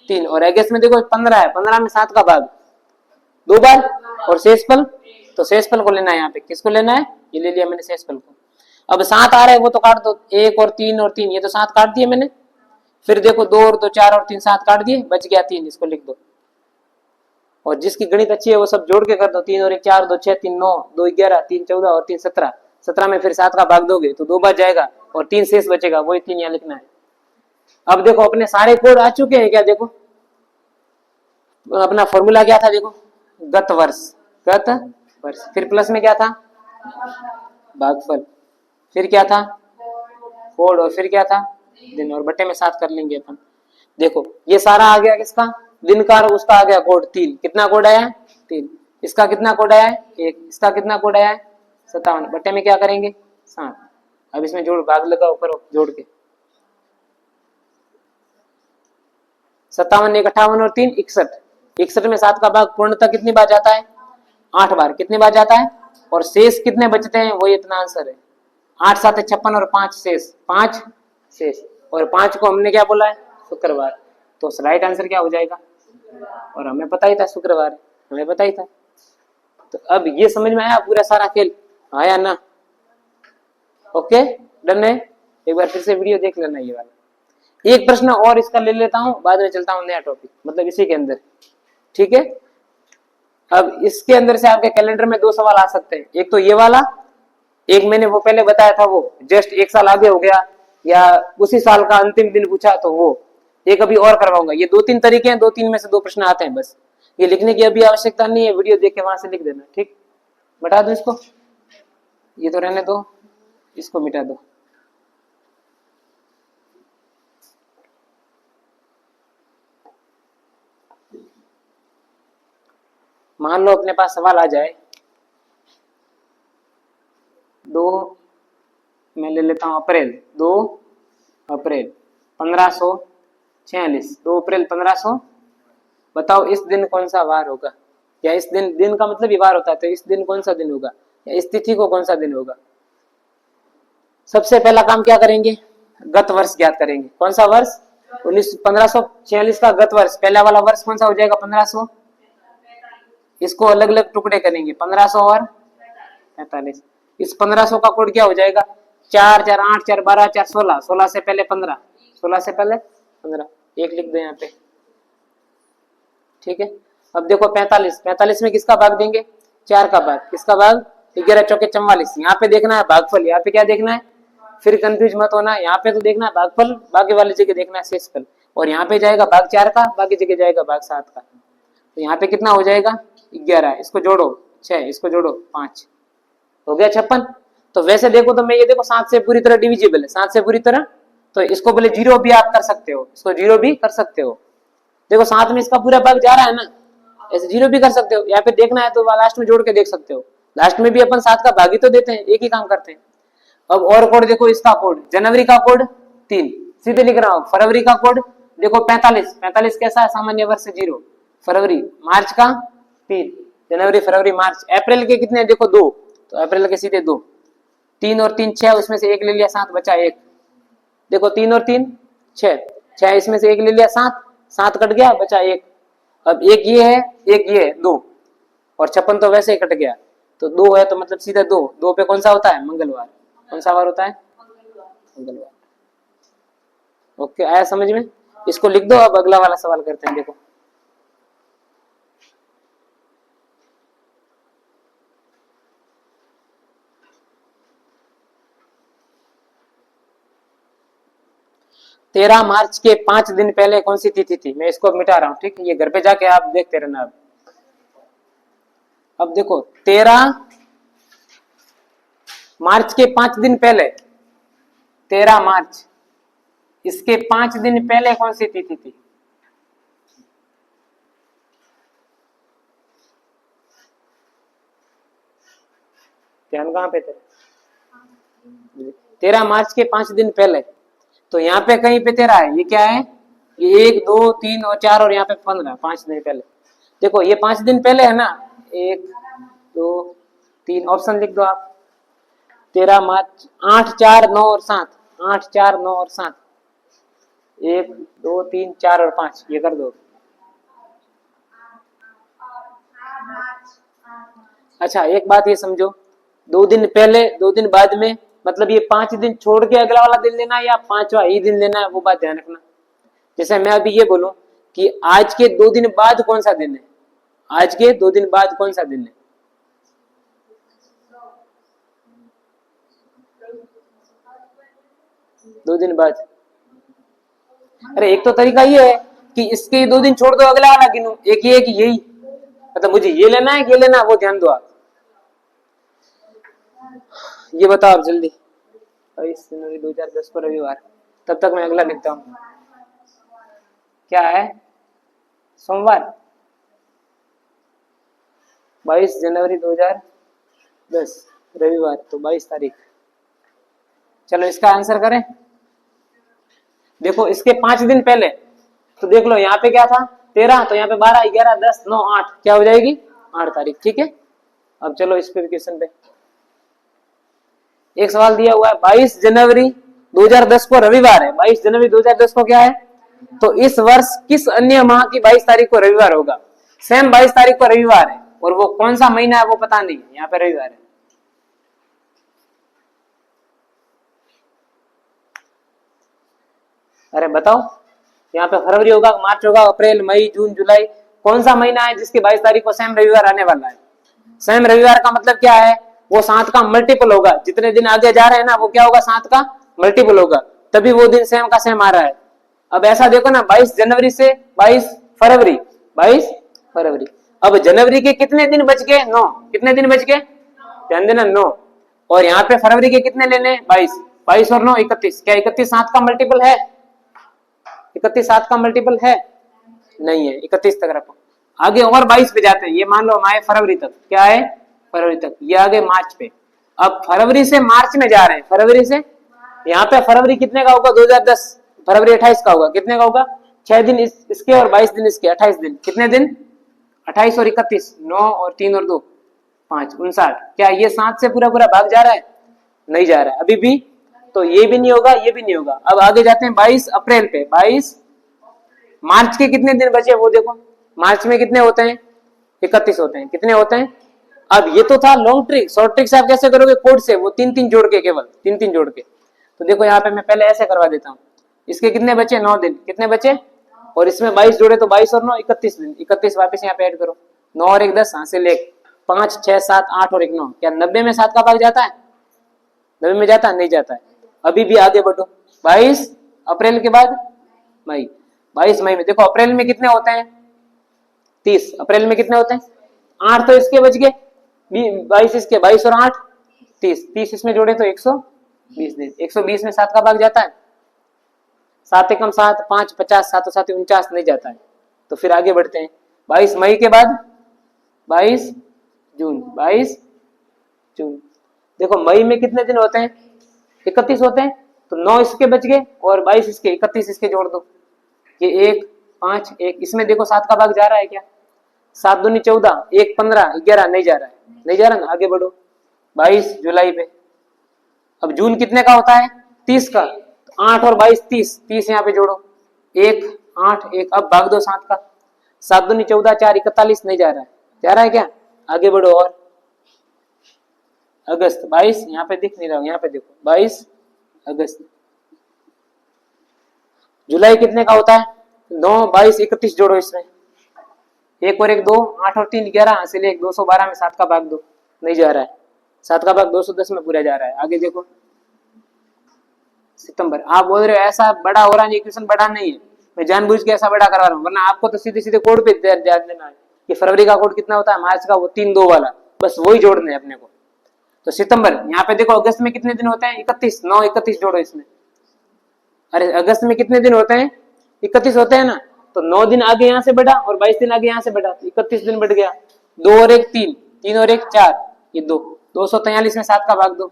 3, और अगस्त में देखो 15 है, 15 में 7 का भाग 2 बार, और शेषफल, तो शेषफल को लेना है यहाँ पे, किसको लेना है, ये ले लिया मैंने शेषफल को। अब 7 आ रहा है वो तो काट दो, 1 और 3 और 3, ये तो 7 काट दिए मैंने, फिर देखो 2 और 2 4 और 3 7 काट दिए, बच गया 3, इसको लिख दो। और जिसकी गणित अच्छी है वो सब जोड़ के कर दो, 3 और 1 4, 2 6 3 9, 2 11, 3 14 और 3 17, 17 में फिर 7 का भाग दोगे तो 2 बार जाएगा और 3 शेष बचेगा, वही 3 यहाँ लिखना है। अब देखो अपने सारे कोड आ चुके हैं क्या, देखो अपना फॉर्मूला क्या था, देखो गत वर्ष, गत वर्ष, फिर प्लस में क्या था भागफल, फिर क्या था कोड, और फिर क्या था दिन, और बट्टे में 7 कर लेंगे अपन। देखो ये सारा आ गया किसका, दिन का, और उसका आ गया कोड 3, कितना कोड आया 3, इसका कितना कोड आया 1, इसका कितना कोड आया 57, बट्टे में क्या करेंगे 7। अब इसमें जोड़ भाग लगाओ, करो जोड़ के, 57 1 58 और 3 61, 61 में 7 का भाग पूर्णतः कितनी बार जाता है 8 बार, कितनी बार जाता है, और शेष कितने बचते हैं, वही इतना आंसर है, 8 7 56 और 5 शेष, 5 शेष, और 5 को हमने क्या बोला है शुक्रवार, तो राइट आंसर क्या हो जाएगा, और हमें पता ही था शुक्रवार, हमें पता ही था। तो अब ये समझ में आया पूरा सारा खेल, आया ना, ओके डन है। एक बार फिर से वीडियो देख लेना ये वाला। एक प्रश्न और इसका ले लेता हूं, बाद में चलता हूं नया टॉपिक, मतलब इसी के अंदर, ठीक है। अब इसके अंदर से आपके कैलेंडर में 2 सवाल आ सकते हैं, एक तो ये वाला, एक मैंने वो पहले बताया था, वो जस्ट 1 साल आगे हो गया या उसी साल का अंतिम दिन पूछा, तो वो एक अभी और करवाऊंगा। ये 2-3 तरीके हैं, 2-3 में से 2 प्रश्न आते हैं, बस ये लिखने की अभी आवश्यकता नहीं है, वीडियो देख के वहां से लिख देना, ठीक। बता दो इसको, ये तो रहने दो, इसको मिटा दो। मान लो अपने पास सवाल आ जाए 2 मैं ले लेता हूँ अप्रैल, 2 अप्रैल 1546, 2 अप्रैल 1500। बताओ इस दिन कौन सा वार होगा, या इस दिन, दिन का मतलब ही वार होता है, तो इस दिन कौन सा दिन होगा, या इस तिथि को कौन सा दिन होगा। सबसे पहला काम क्या करेंगे, गत वर्ष ज्ञात करेंगे। कौन सा वर्ष, 1546 का गत वर्ष, पहला वाला वर्ष कौन सा हो जाएगा, 1500। इसको अलग अलग टुकड़े करेंगे, 1500 और 45। इस 1500 का कोड क्या हो जाएगा, 4 4 8 4 12 4 16, 16 से पहले 15, 16 से पहले 15, एक लिख दो यहाँ पे, ठीक है। अब देखो 45, 45 में किसका भाग देंगे, 4 का भाग, किसका भाग, 11 चौके 44। यहाँ पे देखना है भागफल, यहाँ पे क्या देखना है, फिर कंफ्यूज मत होना, यहाँ पे तो देखना है भागफल, बाकी वाली जगह देखना है शेषफल। और यहाँ पे जाएगा भाग 4 का, बाकी जगह जाएगा भाग 7 का। तो यहाँ पे कितना हो जाएगा, 11, इसको जोड़ो 6, इसको जोड़ो 5, हो गया 56। तो वैसे देखो तो मैं ये देखो 7 से पूरी तरह डिविजिबल है, 7 से पूरी तरह, तो इसको बोले 0 भी आप कर सकते हो, इसको 0 भी कर सकते हो। देखो 7 में इसका पूरा भाग जा रहा है ना, ऐसे 0 भी कर सकते हो। यहाँ पे देखना है तो लास्ट में जोड़ के देख सकते हो, लास्ट में भी अपन 7 का भाग ही तो देते हैं, एक ही काम करते हैं। अब और कोड देखो, इसका कोड जनवरी का कोड 3, सीधे लिख रहा हूं। फरवरी का कोड देखो 45, 45 कैसा है, सामान्य वर्ष 0। फरवरी, मार्च का 3, जनवरी फरवरी मार्च। अप्रैल के कितने देखो 2, तो अप्रैल के सीधे 2, 3 और 3 6, उसमें से 1 ले लिया 7, बचा 1। देखो 3 और 3 6, 6 इसमें से 1 ले लिया 7, 7 कट गया, बचा 1। अब एक ये है, एक ये है, 2, और 56 तो वैसे ही कट गया, तो 2 है, तो मतलब सीधा 2, 2 पे कौन सा होता है, मंगलवार। कौन सा वार होता है, मंगलवार। ओके, आया समझ में, इसको लिख दो। अब अगला वाला सवाल करते हैं, देखो तेरह मार्च के 5 दिन पहले कौन सी तिथि थी। मैं इसको मिटा रहा हूं, ठीक है, ये घर पे जाके आप देखते रहना। अब देखो 13 मार्च के 5 दिन पहले, 13 मार्च, इसके 5 दिन पहले कौन सी तिथि थी। ध्यान कहां पे थे, 13 मार्च के 5 दिन पहले, तो यहाँ पे कहीं पे 13 है, ये क्या है, ये 1 2 3 और 4, और यहाँ पे 15, 5 दिन पहले। देखो ये 5 दिन पहले है ना, 1 2 3, ऑप्शन लिख दो आप। 13 मार्च, 8 4 9 और 7, 8 4 9 और 7, 1 2 3 4 और 5, ये कर दो। अच्छा एक बात ये समझो, 2 दिन पहले 2 दिन बाद में, मतलब ये 5 दिन छोड़ के अगला वाला दिन लेना है, या 5वां ही दिन लेना है, वो बात ध्यान रखना। जैसे मैं अभी ये बोलूं कि आज के 2 दिन बाद कौन सा दिन है, आज के 2 दिन बाद कौन सा दिन है, दो दिन बाद। अरे एक तो तरीका ये है कि इसके 2 दिन छोड़ दो, अगला वाला गिनो। एक ये कि यही, मतलब मुझे ये लेना है, ये लेना है, वो ध्यान दो आप। ये बताओ आप जल्दी, 22 जनवरी 2010 को रविवार। तब तक मैं अगला लिखता हूँ, क्या है, सोमवार, 22 जनवरी 2010 रविवार, तो 22 तारीख। चलो इसका आंसर करें। देखो इसके 5 दिन पहले, तो देख लो यहाँ पे क्या था 13, तो यहाँ पे 12 11 10 9 8, क्या हो जाएगी 8 तारीख, ठीक है। अब चलो इस पे क्वेश्चन पे एक सवाल दिया हुआ है, 22 जनवरी 2010 को रविवार है। 22 जनवरी 2010 को क्या है, तो इस वर्ष किस अन्य माह की 22 तारीख को रविवार होगा। सेम 22 तारीख को रविवार है, और वो कौन सा महीना है वो पता नहीं है, यहाँ पे रविवार है। अरे बताओ, यहाँ पे फरवरी होगा, मार्च होगा, अप्रैल मई जून जुलाई, कौन सा महीना है जिसके 22 तारीख को सेम रविवार आने वाला है। सेम रविवार का मतलब क्या है, वो 7 का मल्टीपल होगा, जितने दिन आगे जा रहे हैं ना वो क्या होगा 7 का मल्टीपल होगा, तभी वो दिन सेम का सेम आ रहा है। अब ऐसा देखो ना, 22 जनवरी से 22 फरवरी, 22 फरवरी। अब जनवरी के कितने दिन बच गए, 9, कितने दिन बच गए, ध्यान देना 9, और यहाँ पे फरवरी के कितने लेने, 22, 22 और 9 31, क्या 31 7 का मल्टीपल है, 31 7 का मल्टीपल है, नहीं है, 31 तक रखो। आगे और 22 पे जाते हैं, ये मान लो हम आए फरवरी तक, क्या है फरवरी तक, ये आगे मार्च पे। अब फरवरी से मार्च में जा रहे हैं, फरवरी से यहाँ पे फरवरी कितने का होगा 2010, फरवरी 28 का होगा, कितने का होगा 6 दिन इसके और 22 दिन इसके, 28 दिन, कितने दिन 28 और 31, 9 और 3 और 2 5, 59। क्या ये 7 से पूरा पूरा भाग जा रहा है? नहीं जा रहा है अभी भी, तो ये भी नहीं होगा, ये भी नहीं होगा। अब आगे जाते हैं 22 अप्रैल पे, 22 मार्च के कितने दिन बचे वो देखो, मार्च में कितने होते हैं 31 होते हैं, कितने होते हैं। अब ये तो था लॉन्ग ट्रिक, शॉर्ट ट्रिक से आप कैसे करोगे कोड से, वो 3-3 जोड़ के, केवल 3-3 जोड़ के। तो देखो यहाँ पे मैं पहले ऐसे करवा देता हूँ, इसके कितने बचे 9 दिन, कितने बचे, और इसमें 22 जोड़े तो 22 और 9 31 दिन, 31 वापस यहाँ पे ऐड करो, 9 और 1 10, हासिल 1 5 6 7 8 और 1 9। क्या 90 में 7 का भाग जाता है? 90 में जाता है? नहीं जाता है। अभी भी आगे बढ़ो, 22 अप्रैल के बाद मई, 22 मई में देखो अप्रैल में कितने होते हैं 30, अप्रैल में कितने होते हैं 8, तो इसके बच गए 22, इसके 22 और 8 30, 30 इसमें जोड़े तो 120 दिन, 120 में 7 का भाग जाता है, 7 एकम 7 5 50, 7 और 7 49 नहीं जाता है। तो फिर आगे बढ़ते हैं, 22 मई के बाद 22 जून, 22 जून। देखो मई में कितने दिन होते हैं 31 होते हैं, तो 9 इसके बच गए और 22 इसके, 31 इसके जोड़ दो, ये 1 5 1, इसमें देखो 7 का भाग जा रहा है क्या, 7 दूनी 14, 1 15 11, नहीं जा रहा है, नहीं जा रहा ना, आगे बढ़ो 22 जुलाई पे। अब जून कितने का होता है 30 का, 8 और 22 30, 30 यहाँ पे जोड़ो, 1 8 1, अब भाग दो 7 का, 7 दूनी 14 4 41, नहीं जा रहा है, जा रहा है क्या, आगे बढ़ो। और अगस्त 22, यहाँ पे दिख नहीं रहा, यहाँ पे देखो 22 अगस्त। जुलाई कितने का होता है 9 22 31 जोड़ो, इसमें 1 और 1 2, 8 और 3 11, हासिल 1 212 में 7 का भाग दो, नहीं जा रहा है, 7 का भाग 210 में पूरा जा रहा है। आगे देखो सितंबर, आप बोल रहे हो ऐसा बड़ा हो रहा है, इक्वेशन बड़ा नहीं है, मैं जानबूझ के ऐसा बड़ा करवा रहा हूँ, वरना आपको तो सीधे सीधे कोड पे ध्यान देना है कि फरवरी का कोड कितना होता है, मार्च का वो 3 2 वाला, बस वही जोड़ना है अपने को। तो सितंबर, यहाँ पे देखो अगस्त में कितने दिन होते हैं 31, 9 31 जोड़ो इसमें, अरे अगस्त में कितने दिन होते हैं 31 होते हैं ना, तो 9 दिन आगे यहाँ से बढ़ा और 22 दिन आगे यहाँ से बढ़ा, 31 दिन बढ़ गया, 2 और 1 3, 3 और 1 4, ये 2, 243 में 7 का भाग दो,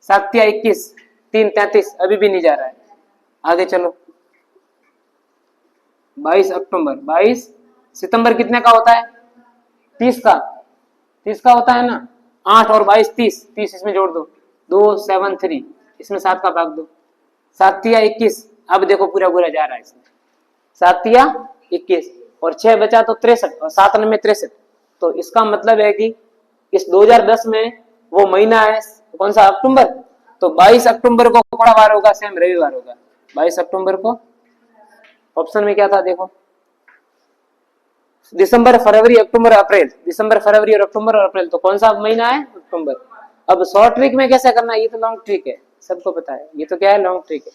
7 या 21, 3 33, अभी भी नहीं जा रहा है, आगे चलो 22 अक्टूबर, 22 सितंबर कितने का होता है 30 का, 30 का होता है ना, 8 और 22 30, 30 इसमें जोड़ दो, 2 7 3, इसमें 7 का भाग दो, 7 या 21, अब देखो पूरा पूरा जा रहा है इसमें, 7 या 21 और 6 बचा तो 63 और 7 में 63, तो इसका मतलब है कि इस 2010 में वो महीना है कौन सा अक्टूबर, तो 22 अक्टूबर को कौन बार होगा, सेम रविवार होगा 22 अक्टूबर को। ऑप्शन में क्या था देखो, दिसंबर फरवरी अक्टूबर अप्रैल, दिसंबर फरवरी और अक्टूबर और अप्रैल, तो कौन सा महीना है अक्टूबर। अब शॉर्ट ट्रिक में कैसे करना है, ये तो लॉन्ग ट्रिक है, सबको पता है, ये तो क्या है लॉन्ग ट्रिक है।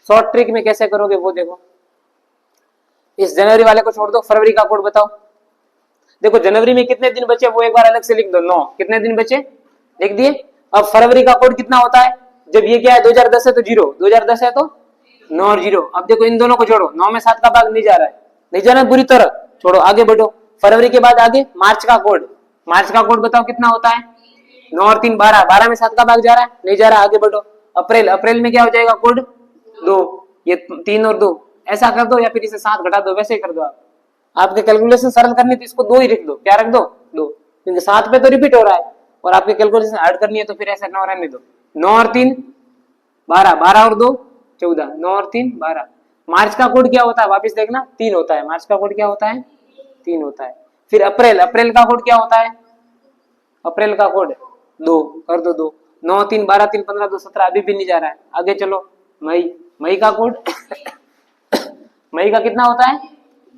शॉर्ट ट्रिक में कैसे करोगे वो देखो, इस जनवरी वाले को छोड़ दो, फरवरी का कोड बताओ। देखो जनवरी में कितने दिन बचे वो एक बार अलग से लिख दो, 9, कितने दिन बचे लिख दिए। अब फरवरी का कोड कितना होता है, जब ये क्या है 2010 है तो 0, 2010 है तो 9 और 0। अब देखो इन दोनों को जोड़ो, 9 में 7 का भाग नहीं जा रहा है, नहीं जाना बुरी तरह, छोड़ो आगे बढ़ो। फरवरी के बाद आगे मार्च का कोड, मार्च का कोड बताओ कितना होता है, 9 और 3 12, 12 में 7 का भाग जा रहा है, नहीं जा रहा, आगे बढ़ो। अप्रैल, अप्रैल में क्या हो जाएगा कोड 2, ये 3 और 2, ऐसा कर दो या फिर इसे 7 घटा दो, वैसे ही कर दो आप। आपके कैलकुलेशन सरल करनी तो इसको 2 ही रख दो, क्या रख दो 2, क्योंकि 7 पे तो रिपीट हो रहा है और आपके कैलकुलेशन ऐड करनी है तो फिर ऐसा 9 रहने दो। 9 और 3 12, 12 और 2 14, 9 और 3 12। मार्च का कोड क्या होता है वापस देखना, 3 होता है, मार्च का कोड क्या होता है 3 होता है। फिर अप्रैल, अप्रैल का कोड क्या होता है, अप्रैल का कोड 2 कर दो, 2 9 3 12 3 15 2 17, अभी भी नहीं जा रहा है, आगे चलो। मई, मई का कोड मई का कितना होता है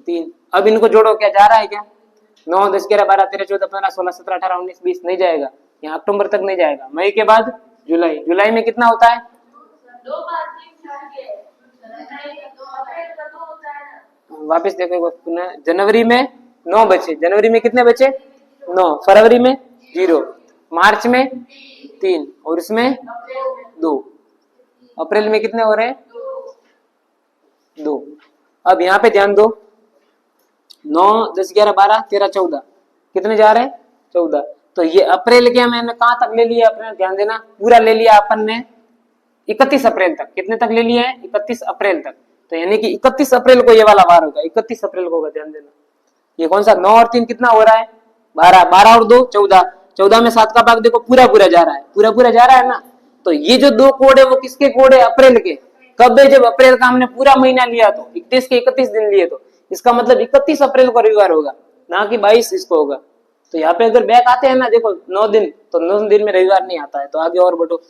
3, अब इनको जोड़ो, क्या जा रहा है क्या, 9 10 11 12 13 14 15 16 17 18 19 20, नहीं जाएगा, यहाँ अक्टूबर तक नहीं जाएगा। मई के बाद जुलाई, जुलाई में कितना होता है, वापस देखो पुनः, जनवरी में 9 बचे, जनवरी में कितने बचे 9, फरवरी में 0, मार्च में 3 और इसमें 2, अप्रैल में कितने हो रहे हैं 2। अब यहाँ पे ध्यान दो, 9 10 11 12 13 14, कितने जा रहे हैं 14, तो ये अप्रैल के मैंने कहां तक ले लिया, अपने ध्यान देना, पूरा ले लिया अपन ने 31 अप्रैल तक। कितने तक ले लिया है? 31 अप्रैल तक। तो यानी कि 31 अप्रैल को ये वाला वार होगा, 31 अप्रैल को होगा, ध्यान देना। ये कौन सा 9 और 3 कितना हो रहा है? 12, 12 और 2 14, 14 में 7 का भाग देखो पूरा पूरा जा रहा है, पूरा पूरा जा रहा है ना। तो ये जो 2 कोड है वो किसके कोड है? अप्रैल के। कब है? जब अप्रैल का हमने पूरा महीना लिया तो 31 के 31 दिन लिए, तो इसका मतलब 31 अप्रैल को रविवार होगा, ना कि 22 इसको होगा। तो यहाँ पे अगर बैक आते हैं ना, देखो 9 दिन, तो 9 दिन में रविवार नहीं आता है। तो आगे और बढ़ो,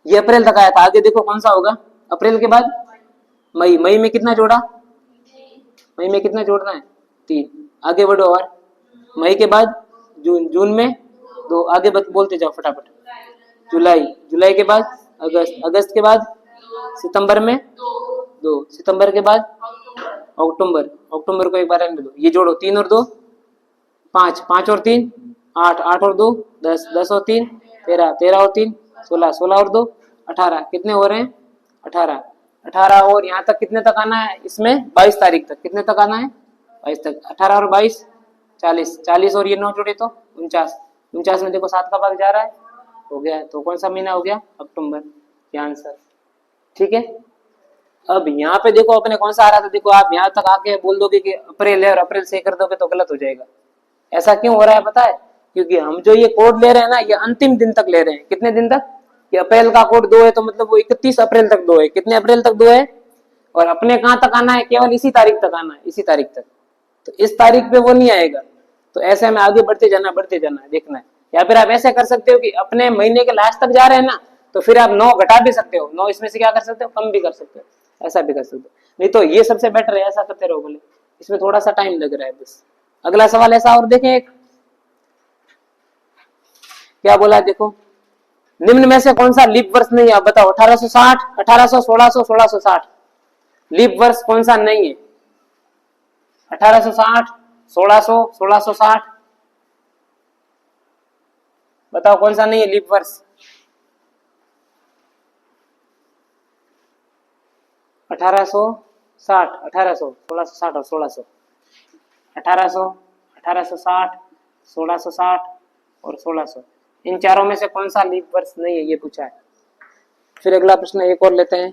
ये अप्रैल तक आया था, आगे देखो कौन सा होगा? अप्रैल के बाद मई, मई में कितना जोड़ा? मई में कितना जोड़ना है? 3। आगे बढ़ो, और मई के बाद जून, जून में 2, आगे बोलते जाओ फटाफट। जुलाई, जुलाई के बाद अगस्त, अगस्त के बाद सितंबर में 2, सितंबर के बाद अक्टूबर, अक्टूबर को एक बार रहने दो, ये जोड़ो 3 और 2 5, 5 और 3 8, 8 और 2 10, 10 और 3 13, 13 और 3 16, 16 और 2 18, कितने हो रहे हैं? 18, 18 और यहाँ तक कितने तक आना है? इसमें 22 तारीख तक, कितने तक आना है? 22 तक। 18 और 22 40, 40 और ये 9 जोड़े तो 49, 49 में देखो 7 का भाग जा रहा है, हो गया। तो कौन सा महीना हो गया? अक्टूबर, ये आंसर, ठीक है। अब यहाँ पे देखो अपने कौन सा आ रहा था, देखो आप यहाँ तक आके बोल दोगे कि अप्रैल है और अप्रैल से कर दोगे तो गलत हो जाएगा। ऐसा क्यों हो रहा है पता है? क्योंकि हम जो ये कोड ले रहे हैं ना, ये अंतिम दिन तक ले रहे हैं। कितने दिन तक? कि अप्रैल का कोड 2 है तो मतलब वो 31 अप्रैल तक 2 है। कितने अप्रैल तक 2 है? और अपने कहां तक आना है? केवल इसी तारीख तक आना है, इसी तारीख तक। तो इस तारीख पे वो नहीं आएगा। तो ऐसे में आगे बढ़ते जाना देखना है। या फिर आप ऐसे कर सकते हो कि अपने महीने के लास्ट तक जा रहे हैं ना, तो फिर आप 9 घटा भी सकते हो, 9 इसमें से क्या कर सकते हो? कम भी कर सकते हो, ऐसा भी कर सकते हो। नहीं तो ये सबसे बेटर है, ऐसा करते रहो बोले, इसमें थोड़ा सा टाइम लग रहा है बस। अगला सवाल ऐसा और देखें, एक क्या बोला है देखो, निम्न में से कौन सा लीप वर्ष नहीं है? आप बताओ। 1860, 1800, 1600, 1660, लीप वर्ष कौन सा नहीं है? 1860, 1600, 1660, बताओ कौन सा नहीं है लीप वर्ष? 1860, 1800, 1660 और 1600, 1800, 1860, 1660 और 1600, इन चारों में से कौन सा लीप वर्ष नहीं है, ये पूछा है। फिर अगला प्रश्न एक और लेते हैं।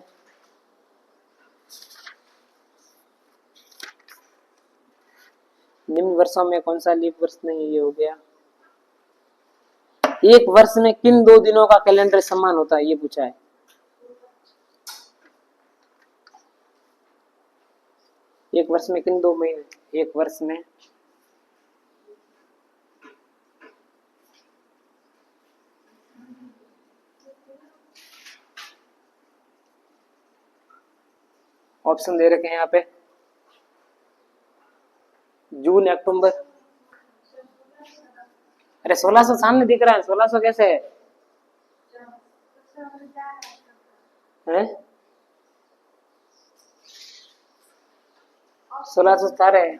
निम्न वर्षों में कौन सा लीप वर्ष नहीं है, ये हो गया। एक वर्ष में किन 2 दिनों का कैलेंडर समान होता है, ये पूछा है। एक वर्ष में किन 2 महीने? एक वर्ष में ऑप्शन दे रखे हैं यहाँ पे, जून, अक्टूबर। अरे 1600 सामने दिख रहा है, 1600 कैसे है? 1600 तारे है,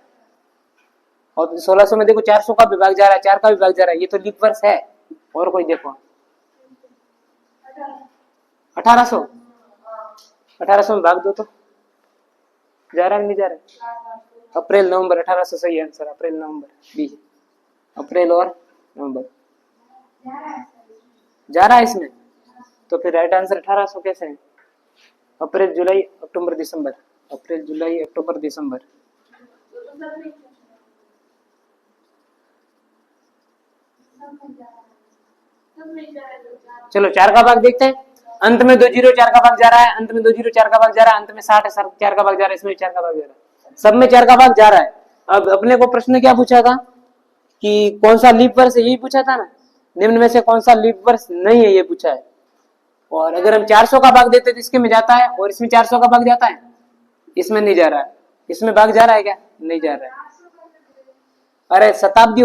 और 1600 में देखो 400 का विभाग जा रहा है, 4 का विभाग जा रहा है, ये तो लीप वर्ष है। और कोई देखो 1800, 1800 में भाग दो तो जा रहा है, नहीं जा रहा है? अप्रैल नवंबर, 1800 सही आंसर, अप्रैल नवंबर बी, अप्रैल और नवंबर जा रहा है इसमें। तो फिर राइट आंसर 1800 कैसे है? अप्रैल, जुलाई, अक्टूबर, दिसंबर, अप्रैल, जुलाई, अक्टूबर, दिसंबर। चलो 4 का भाग देखते हैं। अंत में 2 जीरो 4 का भाग जा रहा है, अंत में 2 जीरो 4 का भाग जा रहा है, अंत में 60 4 का भाग जा रहा है, इसमें 4 का भाग जा रहा है, सब में 4 का भाग जा रहा है। अब अपने को प्रश्न क्या पूछा था कि कौन सा लीप वर्ष है, यही पूछा था ना। निम्न में से कौन सा लीप वर्ष नहीं है, ये पूछा है। और अगर हम 400 का भाग देते तो इसके में जाता है, और इसमें 400 का भाग जाता है, इसमें नहीं जा रहा है। इसमें भाग जा रहा है क्या? नहीं जा रहा है। अरे शताब्दी